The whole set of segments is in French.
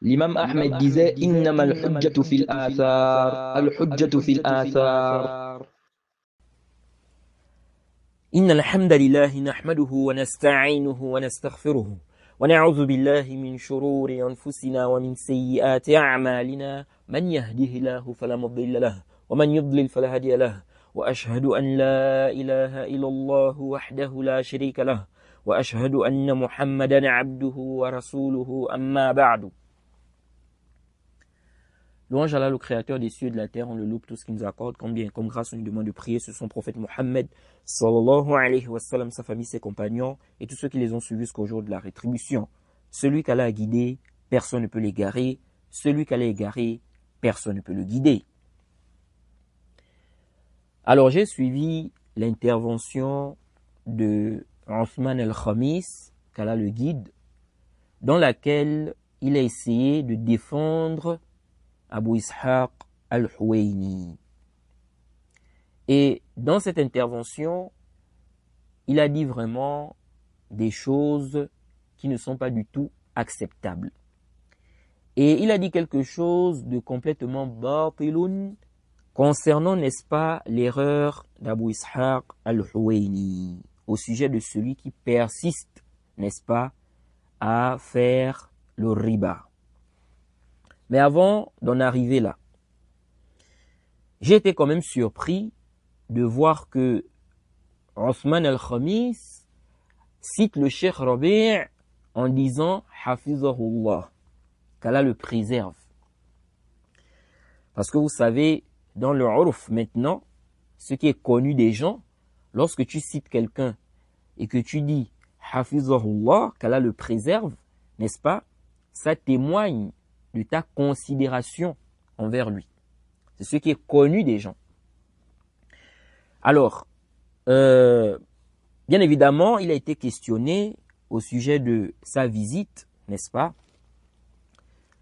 L'imam Ahmed disait innama al-hujjatu fil athar, al-hujjatu fil athar. إن الحمد لله نحمده ونستعينه ونستغفره ونعوذ بالله من شرور أنفسنا ومن سيئات أعمالنا من يهده الله فلا مضل له ومن يضلل فلا هادي له وأشهد أن لا إله إلا الله وحده لا شريك له وأشهد أن محمدا عبده ورسوله أما بعد. Louange à Allah, le créateur des cieux et de la terre, on le loue tout ce qu'il nous accorde, comme bien, comme grâce, on lui demande de prier sur son prophète Mohammed, sallallahu alayhi wa sallam, sa famille, ses compagnons, et tous ceux qui les ont suivis jusqu'au jour de la rétribution. Celui qu'Allah a guidé, personne ne peut l'égarer. Celui qu'Allah a égaré, personne ne peut le guider. Alors, j'ai suivi l'intervention de Othman al-Khamis, qu'Allah le guide, dans laquelle il a essayé de défendre Abu Ishaq al-Huwaini. Et dans cette intervention, il a dit vraiment des choses qui ne sont pas du tout acceptables. Et il a dit quelque chose de complètement batilun concernant, n'est-ce pas, l'erreur d'Abu Ishaq al-Huwaini au sujet de celui qui persiste, n'est-ce pas, à faire le riba. Mais avant d'en arriver là, j'ai été quand même surpris de voir que Othman al-Khamis cite le Cheikh Rabi' en disant « Hafizahullah », qu'Allah le préserve. Parce que vous savez, dans le urf maintenant, ce qui est connu des gens, lorsque tu cites quelqu'un et que tu dis « Hafizahullah », qu'Allah le préserve, n'est-ce pas, ça témoigne de ta considération envers lui. C'est ce qui est connu des gens. Alors, bien évidemment, il a été questionné au sujet de sa visite, n'est-ce pas,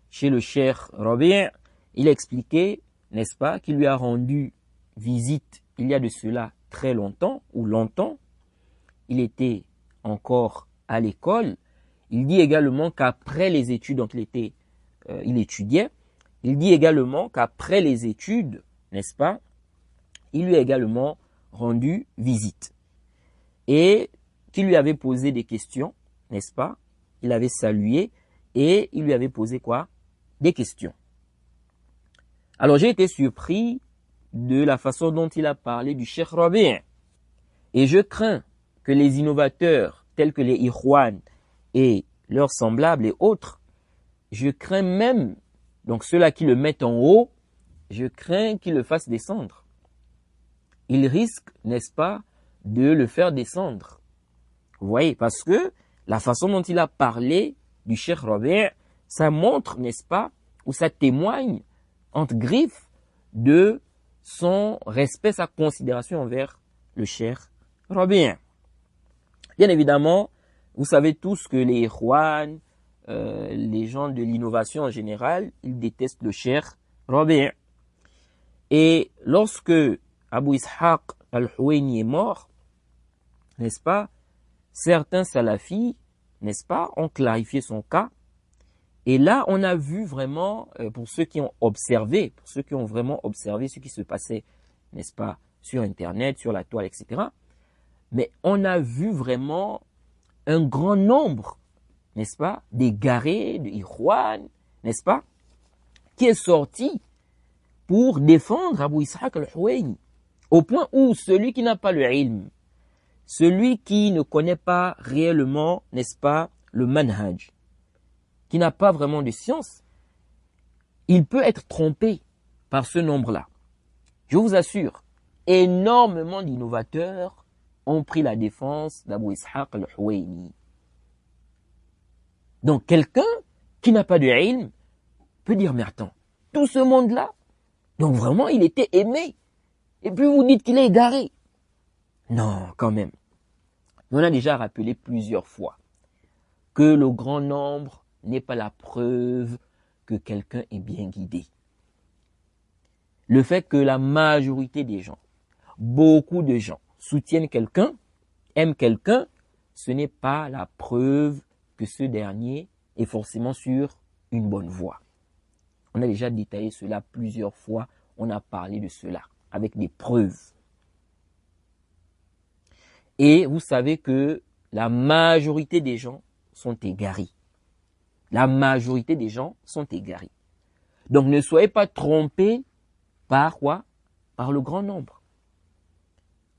chez le Cheikh Rabi'. Il a expliqué, n'est-ce pas, qu'il lui a rendu visite il y a de cela très longtemps, ou longtemps. Il était encore à l'école. Il dit également qu'après les études dont il étudiait, il dit également qu'après les études, n'est-ce pas, il lui a également rendu visite. Et qu'il lui avait posé des questions, n'est-ce pas, il avait salué et il lui avait posé quoi? Des questions. Alors j'ai été surpris de la façon dont il a parlé du Cheikh Rabi'. Et je crains que les innovateurs tels que les Ikhwan et leurs semblables et autres, je crains même, donc ceux-là qui le mettent en haut, je crains qu'ils le fassent descendre. Ils risquent, n'est-ce pas, de le faire descendre. Vous voyez, parce que la façon dont il a parlé du Cheikh Rabi', ça montre, n'est-ce pas, ou ça témoigne, entre griffes, de son respect, sa considération envers le Cheikh Rabi'. Bien évidemment, vous savez tous que les Ikhwan, les gens de l'innovation en général, ils détestent le Cheikh Rabi'. Et lorsque Abu Ishaq al-Huwaini est mort, n'est-ce pas, certains salafis, n'est-ce pas, ont clarifié son cas. Et là, on a vu vraiment, pour ceux qui ont observé, pour ceux qui ont vraiment observé ce qui se passait, n'est-ce pas, sur Internet, sur la toile, etc. Mais on a vu vraiment un grand nombre, n'est-ce pas, d'égarés, de Ikhwan, n'est-ce pas, qui est sorti pour défendre Abu Ishaq al-Huwaini, au point où celui qui n'a pas le ilm, celui qui ne connaît pas réellement, n'est-ce pas, le manhaj, qui n'a pas vraiment de science, il peut être trompé par ce nombre-là. Je vous assure, énormément d'innovateurs ont pris la défense d'Abu Ishaq al-Huwaini. Donc quelqu'un qui n'a pas de ilm peut dire, mais attends, tout ce monde-là, donc vraiment il était aimé, et puis vous dites qu'il est égaré. Non, quand même. On a déjà rappelé plusieurs fois que le grand nombre n'est pas la preuve que quelqu'un est bien guidé. Le fait que la majorité des gens, beaucoup de gens, soutiennent quelqu'un, aiment quelqu'un, ce n'est pas la preuve que ce dernier est forcément sur une bonne voie. On a déjà détaillé cela plusieurs fois. On a parlé de cela avec des preuves. Et vous savez que la majorité des gens sont égarés. La majorité des gens sont égarés. Donc ne soyez pas trompés par quoi? Par le grand nombre.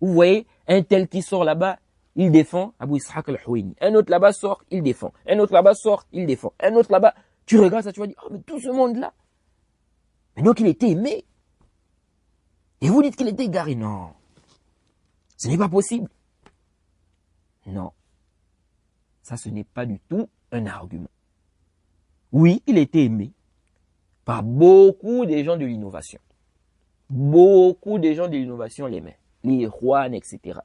Vous voyez, un tel qui sort là-bas, il défend Abu Ishaq al-Huwaini. Un autre là-bas sort, il défend. Un autre là-bas sort, il défend. Un autre là-bas, tu regardes ça, tu vas dire, oh mais tout ce monde-là. Mais donc il était aimé. Et vous dites qu'il était égaré. Non. Ce n'est pas possible. Non. Ça, ce n'est pas du tout un argument. Oui, il était aimé par beaucoup des gens de l'innovation. Beaucoup des gens de l'innovation l'aimaient. Les rois, etc.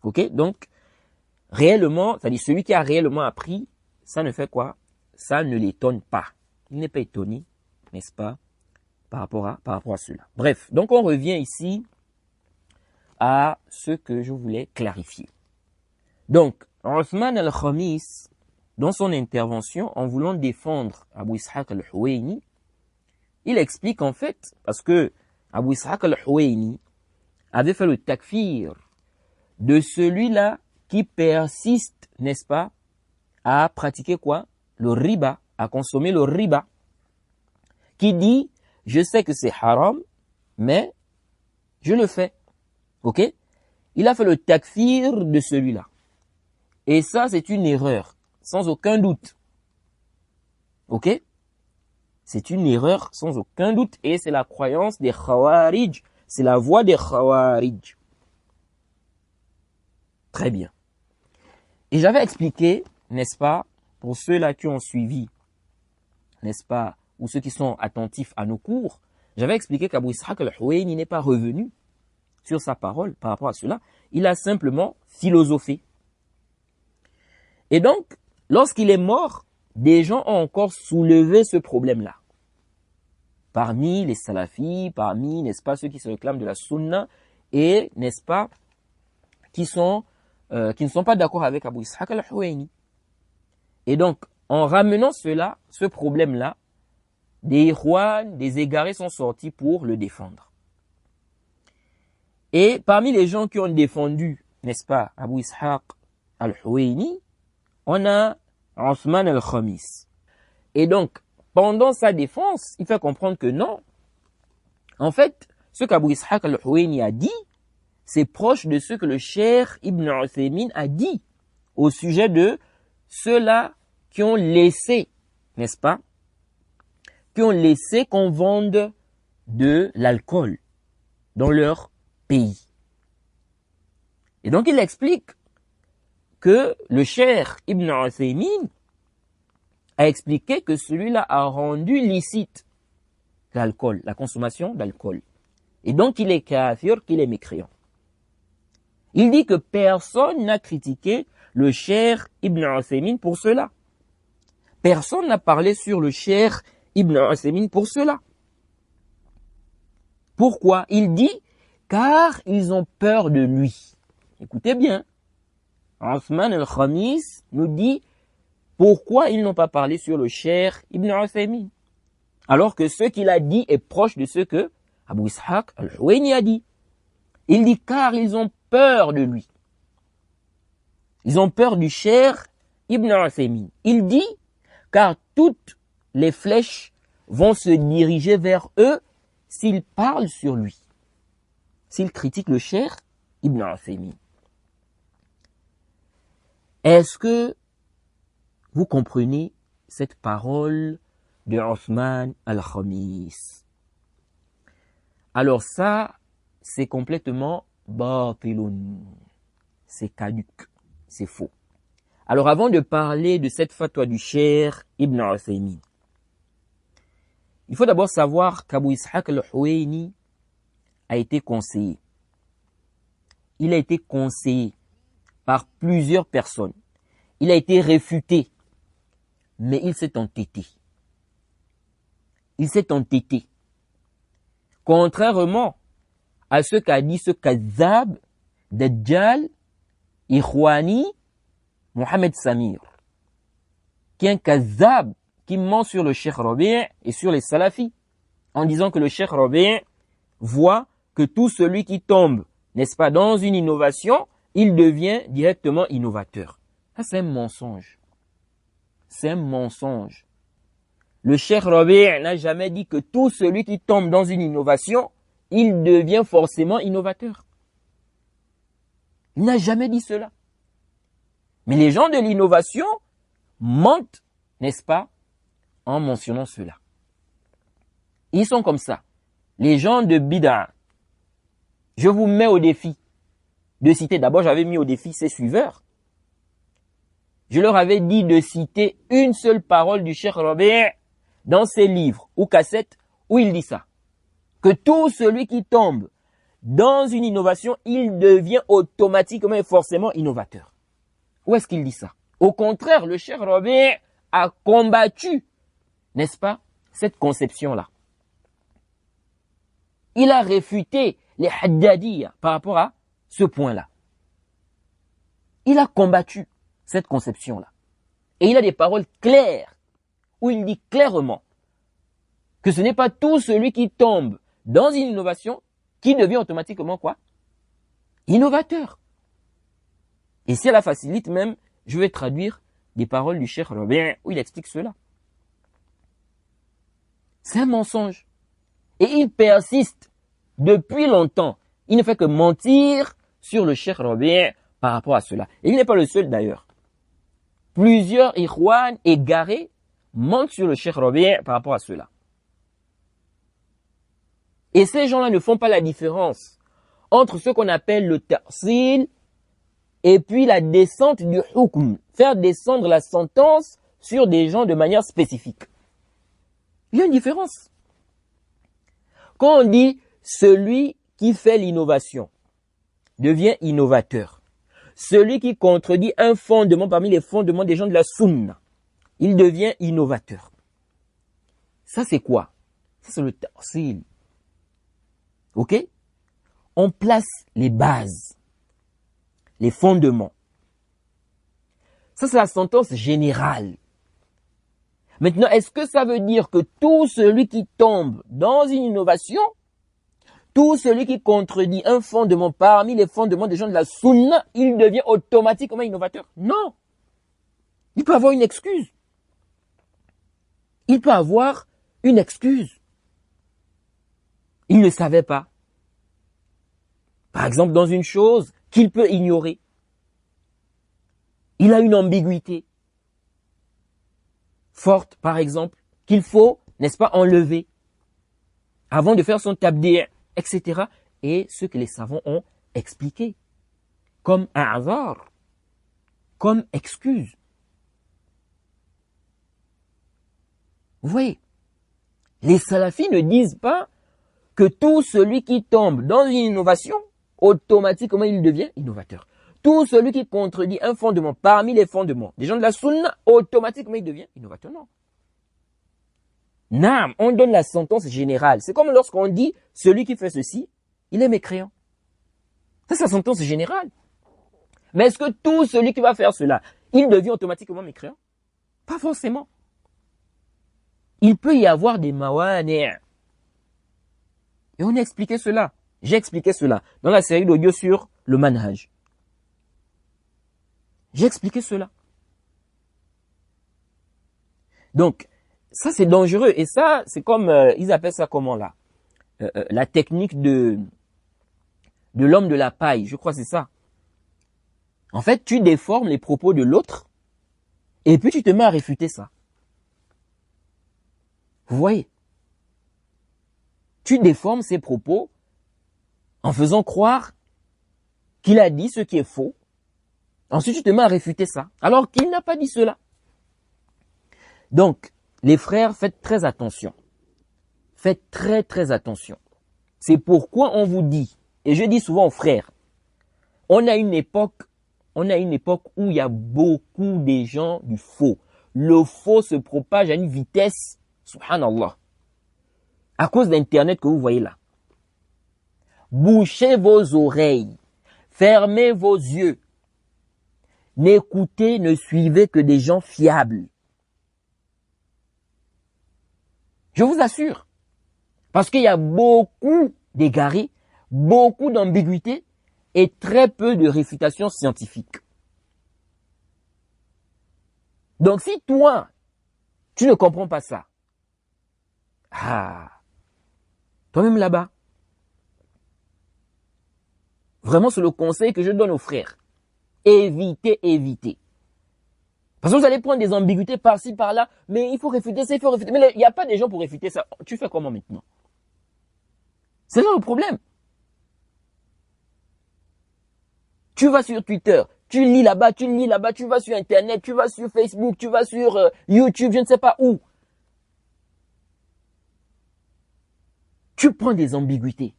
Ok? Donc, réellement, c'est-à-dire celui qui a réellement appris, ça ne fait quoi? Ça ne l'étonne pas. Il n'est pas étonné, n'est-ce pas, par rapport à cela. Bref, donc on revient ici à ce que je voulais clarifier. Donc, Othman al-Khamis, dans son intervention, en voulant défendre Abu Ishaq al-Huwaini, il explique en fait, parce que Abu Ishaq al-Huwaini avait fait le takfir de celui-là qui persiste, n'est-ce pas, à pratiquer quoi? Le riba, à consommer le riba, qui dit, je sais que c'est haram, mais je le fais. Ok? Il a fait le takfir de celui-là. Et ça, c'est une erreur, sans aucun doute. Ok? C'est une erreur, sans aucun doute, et c'est la croyance des Khawarij. C'est la voie des Khawarij. Très bien. Et j'avais expliqué, n'est-ce pas, pour ceux-là qui ont suivi, n'est-ce pas, ou ceux qui sont attentifs à nos cours, j'avais expliqué qu'Abu Ishaq al-Huwaini n'est pas revenu sur sa parole par rapport à cela. Il a simplement philosophé. Et donc, lorsqu'il est mort, des gens ont encore soulevé ce problème-là. Parmi les salafis, parmi, n'est-ce pas, ceux qui se réclament de la sunna et, n'est-ce pas, qui ne sont pas d'accord avec Abu Ishaq al-Huwaini. Et donc, en ramenant cela, ce problème-là, des Ikhwan, des égarés sont sortis pour le défendre. Et parmi les gens qui ont défendu, n'est-ce pas, Abu Ishaq al-Huwaini, on a Othman al-Khamis. Et donc, pendant sa défense, il fait comprendre que non. En fait, ce qu'Abu Ishaq al-Huwaini a dit, c'est proche de ce que le Cheikh Ibn Uthaymin a dit au sujet de ceux-là qui ont laissé, n'est-ce pas, qui ont laissé qu'on vende de l'alcool dans leur pays. Et donc il explique que le Cheikh Ibn Uthaymin a expliqué que celui-là a rendu licite l'alcool, la consommation d'alcool. Et donc il est kafir, qu'il est mécréant. Il dit que personne n'a critiqué le Cheikh Ibn Uthaymin pour cela. Personne n'a parlé sur le Cheikh Ibn Uthaymin pour cela. Pourquoi? Il dit, car ils ont peur de lui. Écoutez bien. Othman al-Khamis nous dit, pourquoi ils n'ont pas parlé sur le Cheikh Ibn Uthaymin? Alors que ce qu'il a dit est proche de ce que Abu Ishaq al-Huwaini a dit. Il dit, car ils ont peur de lui. Ils ont peur du Cheikh Ibn Uthaymin. Il dit, car toutes les flèches vont se diriger vers eux s'ils parlent sur lui, s'ils critiquent le Cheikh Ibn Uthaymin. Est-ce que vous comprenez cette parole de Othman al-Khamis? Alors ça, c'est complètement batilun. C'est caduc, c'est faux. Alors avant de parler de cette fatwa du Cheikh Ibn Uthaymin, il faut d'abord savoir qu'Abu Ishaq al-Huwaini a été conseillé. Il a été conseillé par plusieurs personnes. Il a été réfuté, mais il s'est entêté. Il s'est entêté. Contrairement à ce qu'a dit ce Kazzab, Dajjal, Ikhwani, Mohamed Samir, qui est un Kazzab qui ment sur le Cheikh Rabi' et sur les salafis, en disant que le Cheikh Rabi' voit que tout celui qui tombe, n'est-ce pas, dans une innovation, il devient directement innovateur. Ça, c'est un mensonge. C'est un mensonge. Le Cheikh Rabi' n'a jamais dit que tout celui qui tombe dans une innovation, il devient forcément innovateur. Il n'a jamais dit cela. Mais les gens de l'innovation mentent, n'est-ce pas, en mentionnant cela. Ils sont comme ça. Les gens de Bid'a, je vous mets au défi de citer, d'abord j'avais mis au défi ses suiveurs. Je leur avais dit de citer une seule parole du Cheikh Rabi' dans ses livres ou cassettes où il dit ça. Que tout celui qui tombe dans une innovation, il devient automatiquement et forcément innovateur. Où est-ce qu'il dit ça? Au contraire, le Cheikh Rabi' a combattu, n'est-ce pas, cette conception-là. Il a réfuté les Haddadiyya par rapport à ce point-là. Il a combattu cette conception-là. Et il a des paroles claires où il dit clairement que ce n'est pas tout celui qui tombe dans une innovation qui devient automatiquement quoi? Innovateur. Et si elle la facilite même, je vais traduire des paroles du Cheikh Rabi' où il explique cela. C'est un mensonge. Et il persiste depuis longtemps. Il ne fait que mentir sur le Cheikh Rabi' par rapport à cela. Et il n'est pas le seul d'ailleurs. Plusieurs Ikhwan égarés mentent sur le Cheikh Rabi' par rapport à cela. Et ces gens-là ne font pas la différence entre ce qu'on appelle le ta'sil et puis la descente du hukm. Faire descendre la sentence sur des gens de manière spécifique. Il y a une différence. Quand on dit celui qui fait l'innovation devient innovateur. Celui qui contredit un fondement parmi les fondements des gens de la sunna, il devient innovateur. Ça c'est quoi? Ça c'est le ta'sil. Ok? On place les bases, les fondements. Ça c'est la sentence générale. Maintenant, est-ce que ça veut dire que tout celui qui tombe dans une innovation, tout celui qui contredit un fondement parmi les fondements des gens de la sunna, il devient automatiquement innovateur? Non. Il peut avoir une excuse. Il peut avoir une excuse. Il ne savait pas. Par exemple, dans une chose qu'il peut ignorer. Il a une ambiguïté forte, par exemple, qu'il faut, n'est-ce pas, enlever avant de faire son tabdi', etc. Et ce que les savants ont expliqué comme a'zar, comme excuse. Vous voyez, les salafis ne disent pas que tout celui qui tombe dans une innovation, automatiquement il devient innovateur. Tout celui qui contredit un fondement parmi les fondements des gens de la sunna, automatiquement il devient innovateur. Non. Naam, on donne la sentence générale. C'est comme lorsqu'on dit celui qui fait ceci, il est mécréant. Ça, c'est la sentence générale. Mais est-ce que tout celui qui va faire cela, il devient automatiquement mécréant? Pas forcément. Il peut y avoir des mawani'. Et on a expliqué cela. J'ai expliqué cela dans la série d'audio sur le manhaj. J'ai expliqué cela. Donc, ça c'est dangereux. Et ça, c'est comme, ils appellent ça comment là? La technique de l'homme de la paille. Je crois que c'est ça. En fait, tu déformes les propos de l'autre et puis tu te mets à réfuter ça. Vous voyez? Tu déformes ses propos en faisant croire qu'il a dit ce qui est faux. Ensuite, tu te mets à réfuter ça, alors qu'il n'a pas dit cela. Donc, les frères, faites très attention. Faites très très attention. C'est pourquoi on vous dit, et je dis souvent aux frères, on a une époque où il y a beaucoup de gens du faux. Le faux se propage à une vitesse, subhanallah, à cause d'Internet que vous voyez là. Bouchez vos oreilles, fermez vos yeux. N'écoutez, ne suivez que des gens fiables. Je vous assure. Parce qu'il y a beaucoup d'égarés, beaucoup d'ambiguïté et très peu de réfutation scientifique. Donc si toi, tu ne comprends pas ça, toi-même là-bas, vraiment c'est le conseil que je donne aux frères. Évitez. Parce que vous allez prendre des ambiguïtés par-ci, par-là, mais il faut réfuter ça, il faut réfuter. Mais il n'y a pas des gens pour réfuter ça. Tu fais comment maintenant? C'est ça le problème. Tu vas sur Twitter, tu lis là-bas, tu vas sur Internet, tu vas sur Facebook, tu vas sur YouTube, je ne sais pas où. Tu prends des ambiguïtés.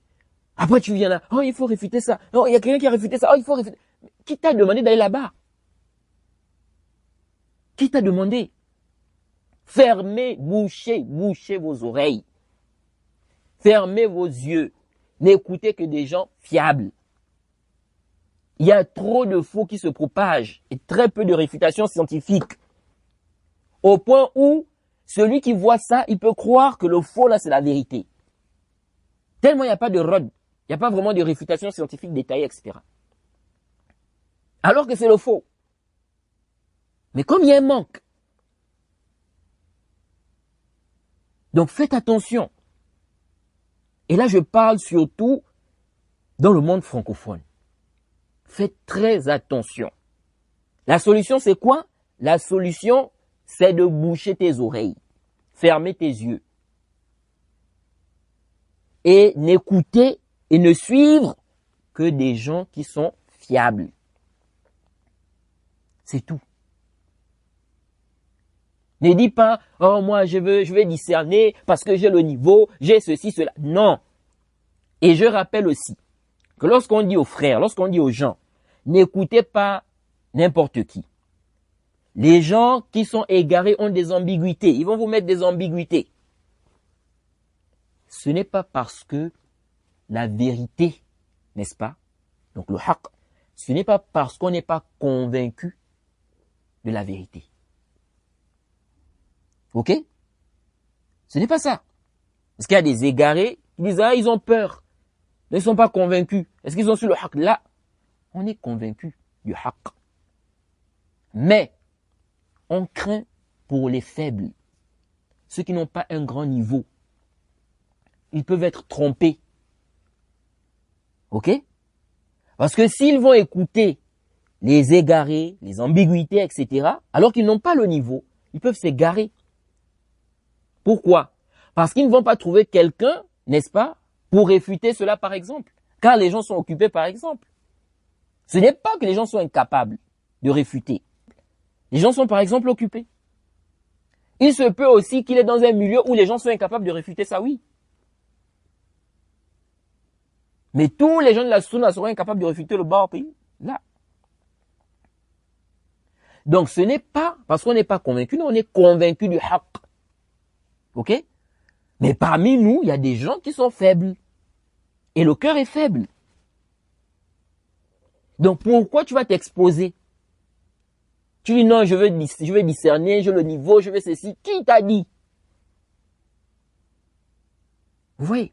Après, tu viens là, oh, il faut réfuter ça. Oh, il y a quelqu'un qui a réfuté ça. Oh, il faut réfuter. Qui t'a demandé d'aller là-bas? Qui t'a demandé? Fermez, bouchez vos oreilles. Fermez vos yeux. N'écoutez que des gens fiables. Il y a trop de faux qui se propagent et très peu de réfutation scientifique. Au point où celui qui voit ça, il peut croire que le faux là, c'est la vérité. Tellement il n'y a pas de rod, il n'y a pas vraiment de réfutation scientifique détaillée, etc. Alors que c'est le faux. Mais comme il y a un manque. Donc faites attention. Et là, je parle surtout dans le monde francophone. Faites très attention. La solution, c'est quoi? La solution, c'est de boucher tes oreilles. Fermer tes yeux. Et n'écouter et ne suivre que des gens qui sont fiables. C'est tout. Ne dis pas, oh moi je vais discerner parce que j'ai le niveau, j'ai ceci, cela. Non. Et je rappelle aussi que lorsqu'on dit aux frères, lorsqu'on dit aux gens, n'écoutez pas n'importe qui. Les gens qui sont égarés ont des ambiguïtés. Ils vont vous mettre des ambiguïtés. Ce n'est pas parce que la vérité, n'est-ce pas? Donc le haqq, ce n'est pas parce qu'on n'est pas convaincu de la vérité. Ok? Ce n'est pas ça. Parce qu'il y a des égarés qui disent, ah, ils ont peur. Ils ne sont pas convaincus. Est-ce qu'ils sont sur le haqq? Là, on est convaincu du haqq. Mais, on craint pour les faibles. Ceux qui n'ont pas un grand niveau. Ils peuvent être trompés. Ok? Parce que s'ils vont écouter les égarés, les ambiguïtés, etc., alors qu'ils n'ont pas le niveau, ils peuvent s'égarer. Pourquoi? Parce qu'ils ne vont pas trouver quelqu'un, n'est-ce pas, pour réfuter cela par exemple. Car les gens sont occupés par exemple. Ce n'est pas que les gens sont incapables de réfuter. Les gens sont par exemple occupés. Il se peut aussi qu'il est dans un milieu où les gens sont incapables de réfuter ça, oui. Mais tous les gens de la sunna seront incapables de réfuter le batil, là. Donc ce n'est pas parce qu'on n'est pas convaincu, non, on est convaincu du haqq. Ok? Mais parmi nous, il y a des gens qui sont faibles. Et le cœur est faible. Donc pourquoi tu vas t'exposer? Tu dis non, je vais discerner, je le niveau, je vais ceci. Qui t'a dit? Vous voyez?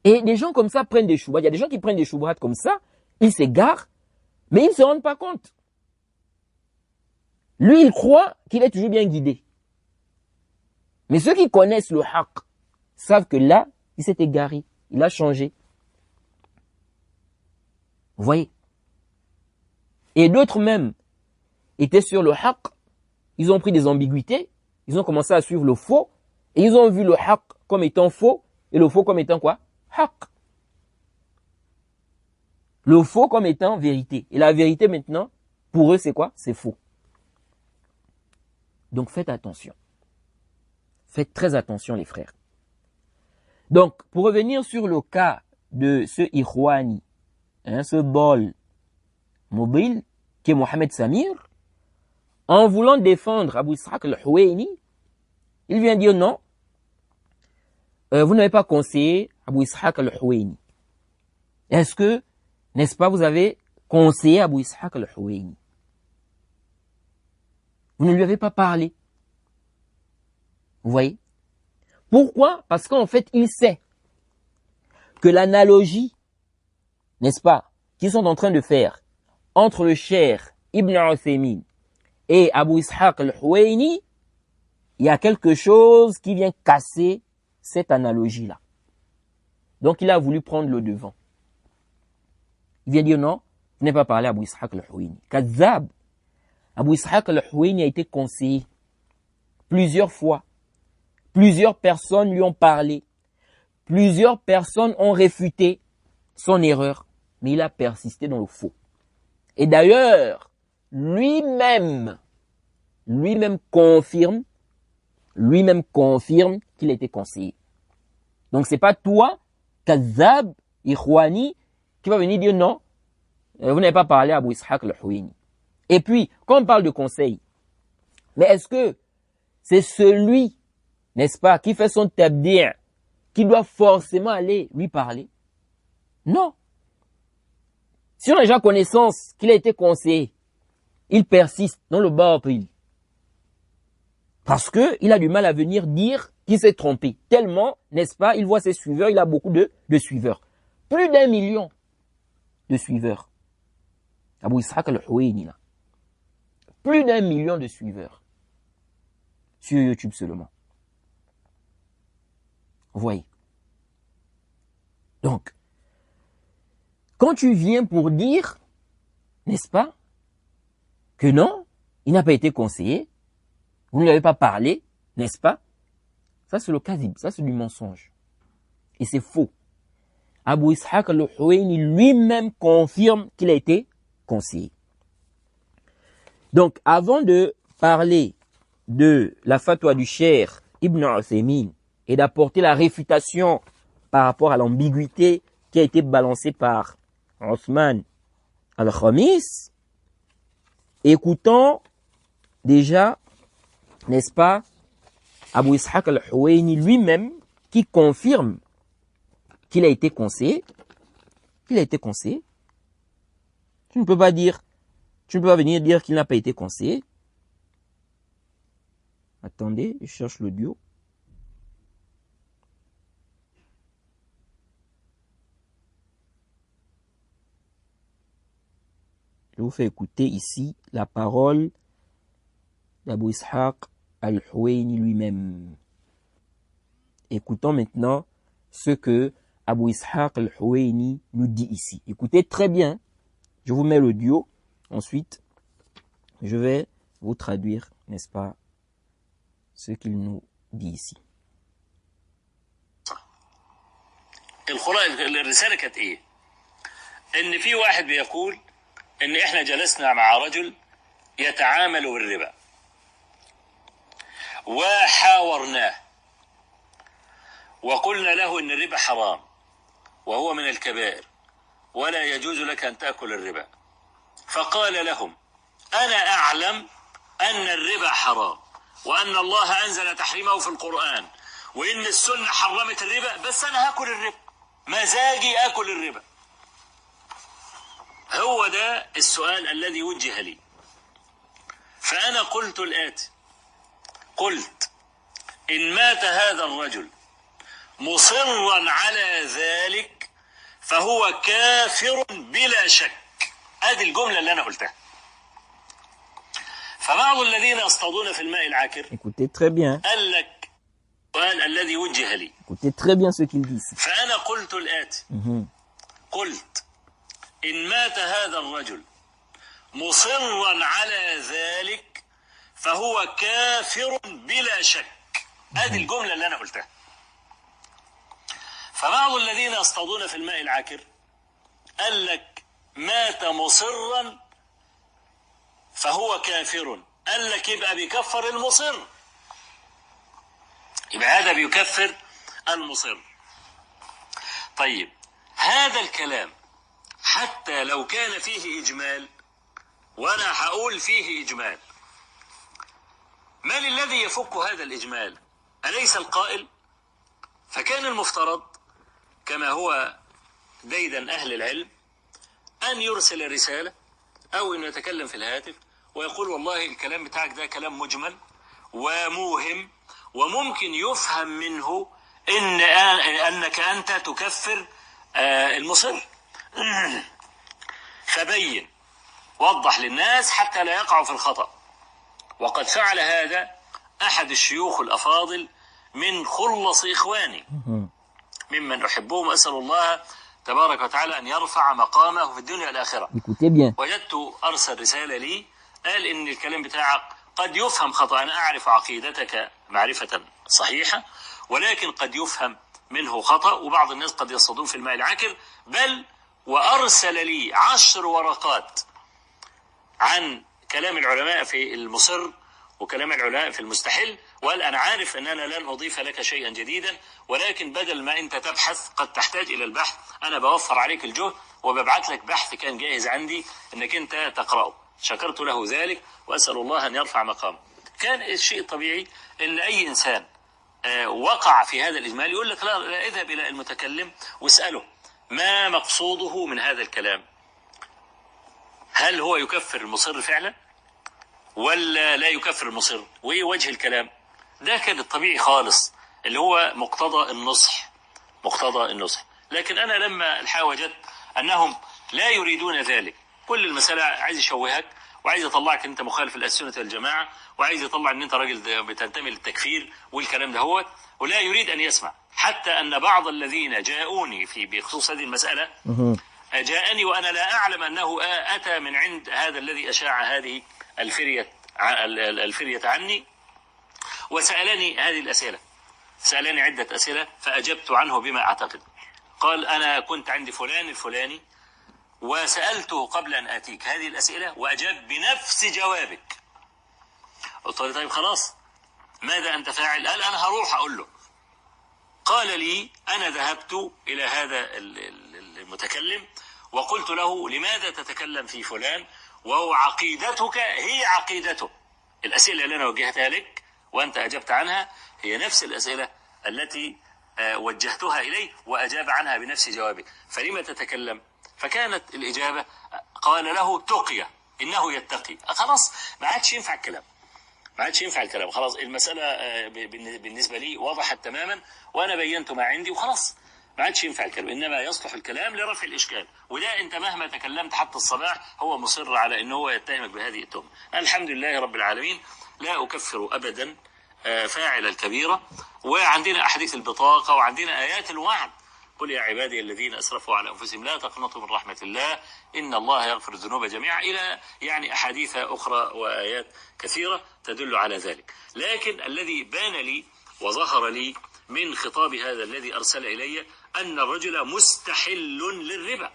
Et des gens comme ça prennent des choubats. Il y a des gens qui prennent des choubats comme ça, ils s'égarent, mais ils ne se rendent pas compte. Lui, il croit qu'il est toujours bien guidé. Mais ceux qui connaissent le haqq savent que là, il s'est égaré, il a changé. Vous voyez? Et d'autres même étaient sur le haqq, ils ont pris des ambiguïtés, ils ont commencé à suivre le faux, et ils ont vu le haqq comme étant faux, et le faux comme étant quoi? Haqq. Le faux comme étant vérité. Et la vérité maintenant, pour eux, c'est quoi? C'est faux. Donc faites attention. Faites très attention les frères. Donc, pour revenir sur le cas de ce Ikhwani, ce bol mobile, qui est Mohamed Samir, en voulant défendre Abu Ishaq al-Huwaini, il vient dire non, vous n'avez pas conseillé Abu Ishaq al-Huwaini. Est-ce que, n'est-ce pas, vous avez conseillé Abu Ishaq al-Huwaini? Vous ne lui avez pas parlé. Vous voyez? Pourquoi? Parce qu'en fait, il sait que l'analogie, n'est-ce pas, qu'ils sont en train de faire entre le cheikh Ibn Uthaymin et Abu Ishaq al-Huwaini, il y a quelque chose qui vient casser cette analogie-là. Donc, il a voulu prendre le devant. Il vient dire non, vous n'avez pas parlé à Abu Ishaq al-Huwaini. Kazab, Abu Ishaq al-Huwaini a été conseillé plusieurs fois. Plusieurs personnes lui ont parlé. Plusieurs personnes ont réfuté son erreur. Mais il a persisté dans le faux. Et d'ailleurs, lui-même confirme qu'il a été conseillé. Donc c'est pas toi, Kazab, Ikhwani, qui va venir dire non, vous n'avez pas parlé à Abu Ishaq al-Huwaini. Et puis, quand on parle de conseil, mais est-ce que c'est celui, n'est-ce pas, qui fait son tabdi' qui doit forcément aller lui parler? Non. Si on a déjà connaissance qu'il a été conseillé, il persiste dans le batil. Parce que il a du mal à venir dire qu'il s'est trompé. Tellement, n'est-ce pas, il voit ses suiveurs, il a beaucoup de suiveurs. Plus d'1 million de suiveurs. Abu Ishaq al-Huwaini là. Plus d'1 million de suiveurs. Sur YouTube seulement. Vous voyez. Donc, quand tu viens pour dire, n'est-ce pas, que non, il n'a pas été conseillé, vous ne lui avez pas parlé, n'est-ce pas? Ça c'est le kadhib, ça c'est du mensonge. Et c'est faux. Abu Ishaq al-Huwaini lui-même confirme qu'il a été conseillé. Donc, avant de parler de la fatwa du cheikh Ibn Uthaymin et d'apporter la réfutation par rapport à l'ambiguïté qui a été balancée par Othman al-Khamis, écoutons déjà, n'est-ce pas, Abu Ishaq al-Huwaini lui-même qui confirme qu'il a été conseillé. Qu'il a été conseillé. Tu ne peux pas venir dire qu'il n'a pas été conseillé. Attendez, je cherche l'audio. Je vous fais écouter ici la parole d'Abu Ishaq al-Huwaini lui-même. Écoutons maintenant ce que Abu Ishaq al-Huwaini nous dit ici. Écoutez très bien. Je vous mets l'audio. Ensuite, je vais vous traduire, n'est-ce pas, ce qu'il nous dit ici. الرسالة كانت ايه؟ ان في واحد بيقول ان احنا جلسنا مع رجل يتعامل بالربا وحاورناه وقلنا له ان الربا حرام وهو من الكبائر ولا يجوز لك ان تأكل الربا، فقال لهم انا اعلم ان الربا حرام وان الله انزل تحريمه في القرآن وان السنة حرمت الربا، بس انا هاكل الربا، مزاجي اكل الربا. هو ده السؤال الذي وجه لي. فانا قلت الآتي، قلت ان مات هذا الرجل مصرا على ذلك فهو كافر بلا شك. ادي الجملة اللي انا قلتها. فبعض الذين يصطادون في الماء العاكر Écoutez très bien. قال لك السؤال الذي وجه لي. Écoutez très bien ce qu'il dit ici. فأنا قلت الآتي، قلت إن مات هذا الرجل مصرا على ذلك فهو كافر بلا شك. ادي الجملة اللي انا قلتها. فبعض الذين يصطادون في الماء العاكر قال لك مات مصرا فهو كافر، قال لك يبقى بيكفر المصر، يبقى هذا بيكفر المصر. طيب هذا الكلام حتى لو كان فيه إجمال، وأنا هقول فيه إجمال، من الذي يفك هذا الإجمال؟ أليس القائل؟ فكان المفترض كما هو ديدا أهل العلم أن يرسل رسالة أو أن يتكلم في الهاتف ويقول والله الكلام بتاعك ده كلام مجمل وموهم وممكن يفهم منه أنك أنت تكفر المصر. فبين، وضح للناس حتى لا يقعوا في الخطأ. وقد فعل هذا أحد الشيوخ الأفاضل من خلص إخواني ممن أحبهم، وأسأل الله تبارك وتعالى أن يرفع مقامه في الدنيا والآخرة. وجدت أرسل رسالة لي قال إن الكلام بتاعك قد يفهم خطأ، أنا أعرف عقيدتك معرفة صحيحة، ولكن قد يفهم منه خطأ، وبعض الناس قد يصطادون في الماء العكر. بل وأرسل لي 10 ورقات عن كلام العلماء في المصر وكلام العلماء في المستحل، وقال أنا عارف أن أنا لن أضيف لك شيئا جديدا، ولكن بدل ما أنت تبحث قد تحتاج إلى البحث، أنا بوفر عليك الجهد وببعث لك بحث كان جاهز عندي أنك أنت تقرأه. شكرت له ذلك، وأسأل الله أن يرفع مقامه. كان الشيء الطبيعي أن أي إنسان وقع في هذا الإجمال يقول لك لا اذهب إلى المتكلم واسأله ما مقصوده من هذا الكلام، هل هو يكفر المصر فعلا ولا لا يكفر المصر، وإيه وجه الكلام. ده كان الطبيعي خالص اللي هو مقتضى النصح. لكن أنا لما وجدت أنهم لا يريدون ذلك، كل المسألة عايز يشوهك وعايز يطلعك أنت مخالف السنة والجماعة، وعايز يطلع أن أنت راجل بتنتمي للتكفير والكلام ده هو، ولا يريد أن يسمع. حتى أن بعض الذين جاءوني بخصوص هذه المسألة جاءني وأنا لا أعلم أنه أتى من عند هذا الذي أشاع هذه الفرية عني، وسألني هذه الأسئلة، سألني عدة أسئلة فأجبت عنه بما أعتقد. قال أنا كنت عند فلان الفلاني وسألته قبل أن آتيك هذه الأسئلة وأجاب بنفس جوابك. قلت له طيب خلاص ماذا أنت فاعل؟ قال أنا هروح أقول له. قال لي أنا ذهبت إلى هذا المتكلم وقلت له لماذا تتكلم في فلان وهو عقيدتك هي عقيدته. الأسئلة اللي أنا وجهتها لك وأنت أجبت عنها هي نفس الأسئلة التي وجهتها إليه وأجاب عنها بنفس جوابه، فلما تتكلم؟ فكانت الإجابة قال له تقية، إنه يتقي. خلاص ما عادش ينفع الكلام، خلاص المسألة بالنسبة لي وضحت تماما وأنا بينت ما عندي وخلاص ما عادش ينفع الكلام، إنما يصلح الكلام لرفع الإشكال. وده أنت مهما تكلمت حتى الصباح هو مصر على أنه هو يتهمك بهذه التهمة. الحمد لله رب العالمين لا أكفر أبدا فاعل الكبيرة، وعندنا أحاديث البطاقة وعندنا آيات الوعد، قل يا عبادي الذين أسرفوا على أنفسهم لا تقنطوا من رحمة الله إن الله يغفر الذنوب جميعا، إلى يعني أحاديث أخرى وآيات كثيرة تدل على ذلك. لكن الذي بان لي وظهر لي من خطاب هذا الذي أرسل إلي أن الرجل مستحل للربا،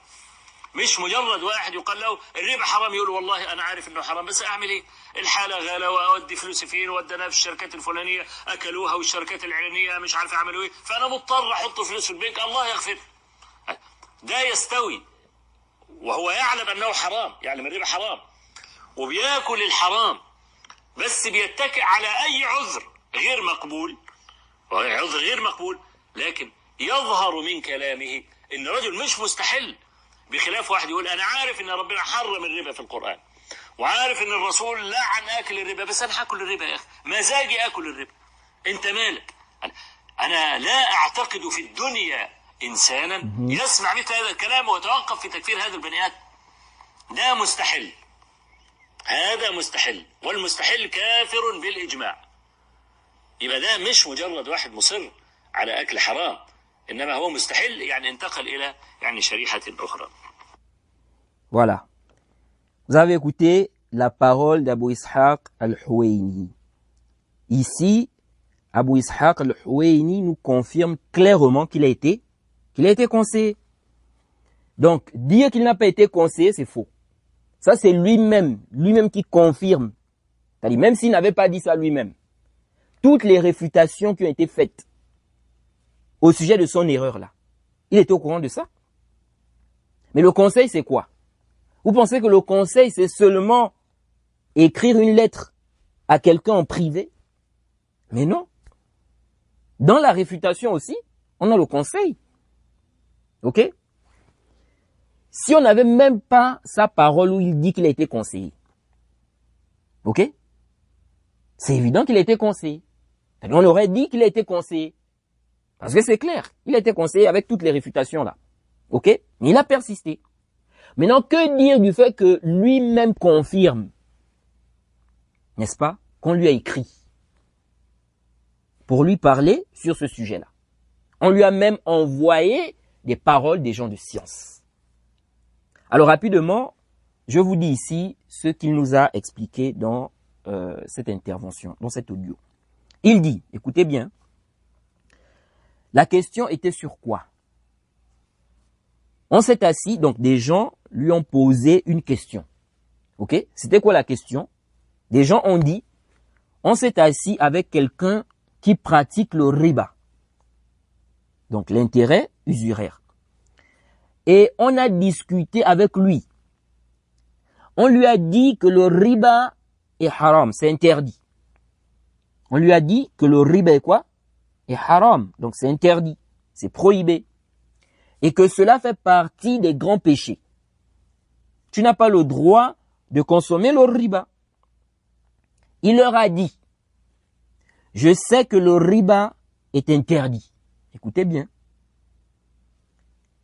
مش مجرد واحد يقال له الربا حرام يقول والله أنا عارف أنه حرام بس أعمل إيه، الحالة غالة وأودي فلوسي فين وأدينا في الشركات الفلانية أكلوها والشركات العلانية مش عارف أعملوا إيه، فأنا مضطر أحط فلوس في البنك الله يغفر. ده يستوي وهو يعلم أنه حرام، يعلم الربا حرام وبياكل الحرام بس بيتكئ على أي عذر غير مقبول، لكن يظهر من كلامه إن رجل مش مستحل، بخلاف واحد يقول أنا عارف إن ربنا حرم الربا في القرآن وعارف إن الرسول لعن آكل الربا بس أنا هاكل الربا يا أخي، مزاجي آكل الربا، أنت مالك؟ أنا لا أعتقد في الدنيا إنسانا يسمع مثل هذا الكلام ويتوقف في تكفير هذا البني آدم. ده مستحل، هذا مستحل، والمستحل كافر بالإجماع. يبقى ده مش مجرد واحد مصر على أكل حرام، إنما هو مستحل يعني انتقل إلى يعني شريحة أخرى. Voilà. Vous avez écouté la parole d'Abou Ishaq al-Huwaini. Ici, Abou Ishaq al-Huwaini nous confirme clairement qu'il a été conseillé. Donc, dire qu'il n'a pas été conseillé, c'est faux. Ça, c'est lui-même qui confirme. C'est-à-dire, même s'il n'avait pas dit ça lui-même. Toutes les réfutations qui ont été faites au sujet de son erreur là, il était au courant de ça. Mais le conseil, c'est quoi? Vous pensez que le conseil, c'est seulement écrire une lettre à quelqu'un en privé? Mais non. Dans la réfutation aussi, on a le conseil. Ok? Si on n'avait même pas sa parole où il dit qu'il a été conseillé. Ok? C'est évident qu'il a été conseillé. On aurait dit qu'il a été conseillé. Parce que c'est clair, il a été conseillé avec toutes les réfutations là. Ok? Mais il a persisté. Maintenant, que dire du fait que lui-même confirme, n'est-ce pas, qu'on lui a écrit pour lui parler sur ce sujet-là. On lui a même envoyé des paroles des gens de science. Alors rapidement, je vous dis ici ce qu'il nous a expliqué dans cette intervention, dans cet audio. Il dit, écoutez bien, la question était sur quoi? On s'est assis, donc des gens lui ont posé une question. Ok? C'était quoi la question? Des gens ont dit, on s'est assis avec quelqu'un qui pratique le riba. Donc l'intérêt usuraire. Et on a discuté avec lui. On lui a dit que le riba est haram, c'est interdit. On lui a dit que le riba est quoi? Est haram, donc c'est interdit, c'est prohibé. Et que cela fait partie des grands péchés. Tu n'as pas le droit de consommer le riba. Il leur a dit, je sais que le riba est interdit. Écoutez bien.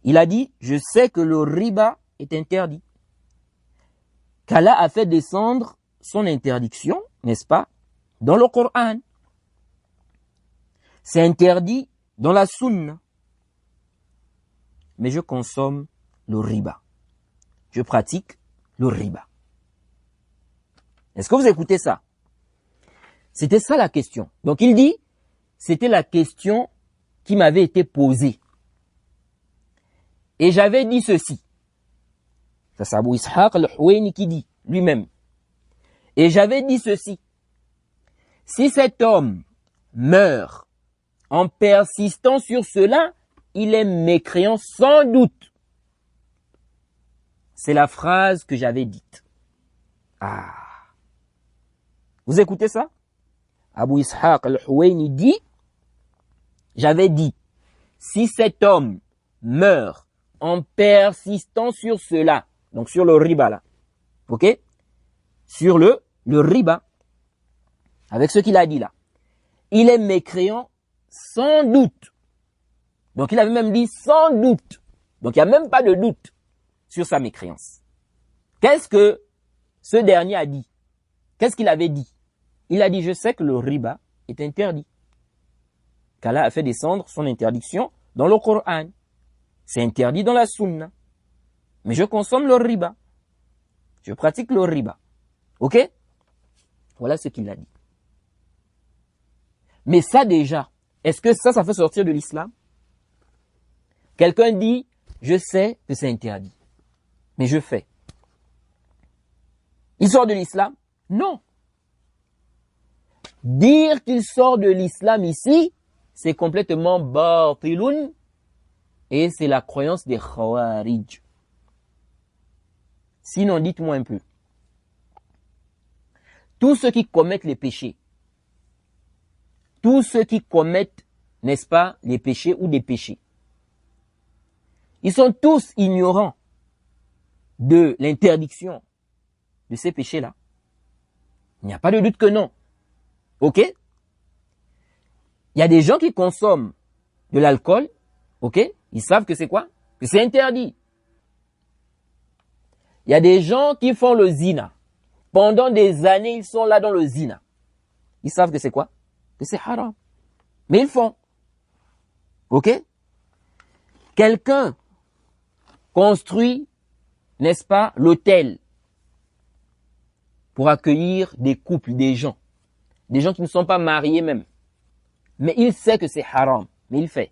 Il a dit, je sais que le riba est interdit. Qu'Allah a fait descendre son interdiction, n'est-ce pas, dans le Coran. C'est interdit dans la sunna. Mais je consomme le riba. Je pratique le riba. Est-ce que vous écoutez ça? C'était ça la question. Donc il dit, c'était la question qui m'avait été posée. Et j'avais dit ceci. Ça c'est Abu Ishaq al-Huwaini qui dit lui-même. Et j'avais dit ceci. Si cet homme meurt en persistant sur cela, il est mécréant sans doute. C'est la phrase que j'avais dite. Ah. Vous écoutez ça? Abu Ishaq al-Huwaini dit, j'avais dit, si cet homme meurt en persistant sur cela, donc sur le riba là, ok? Sur le riba, avec ce qu'il a dit là, il est mécréant sans doute. Donc il avait même dit sans doute. Donc il n'y a même pas de doute sur sa mécréance. Qu'est-ce que ce dernier a dit? Qu'est-ce qu'il avait dit? Il a dit, je sais que le riba est interdit. Qu'Allah a fait descendre son interdiction dans le Coran. C'est interdit dans la sunna. Mais je consomme le riba. Je pratique le riba. Ok? Voilà ce qu'il a dit. Mais ça déjà, est-ce que ça fait sortir de l'islam? Quelqu'un dit, je sais que c'est interdit. Mais je fais. Il sort de l'islam? Non. Dire qu'il sort de l'islam ici, c'est complètement batilun et c'est la croyance des khawarij. Sinon, dites-moi un peu. Tous ceux qui commettent les péchés, tous ceux qui commettent, n'est-ce pas, les péchés ou des péchés, ils sont tous ignorants de l'interdiction de ces péchés-là. Il n'y a pas de doute que non. Ok? Il y a des gens qui consomment de l'alcool, ok? Ils savent que c'est quoi? Que c'est interdit. Il y a des gens qui font le zina. Pendant des années, ils sont là dans le zina. Ils savent que c'est quoi? Que c'est haram. Mais ils font. Ok? Quelqu'un construit, n'est-ce pas, l'hôtel pour accueillir des couples, des gens qui ne sont pas mariés même. Mais il sait que c'est haram, mais il fait.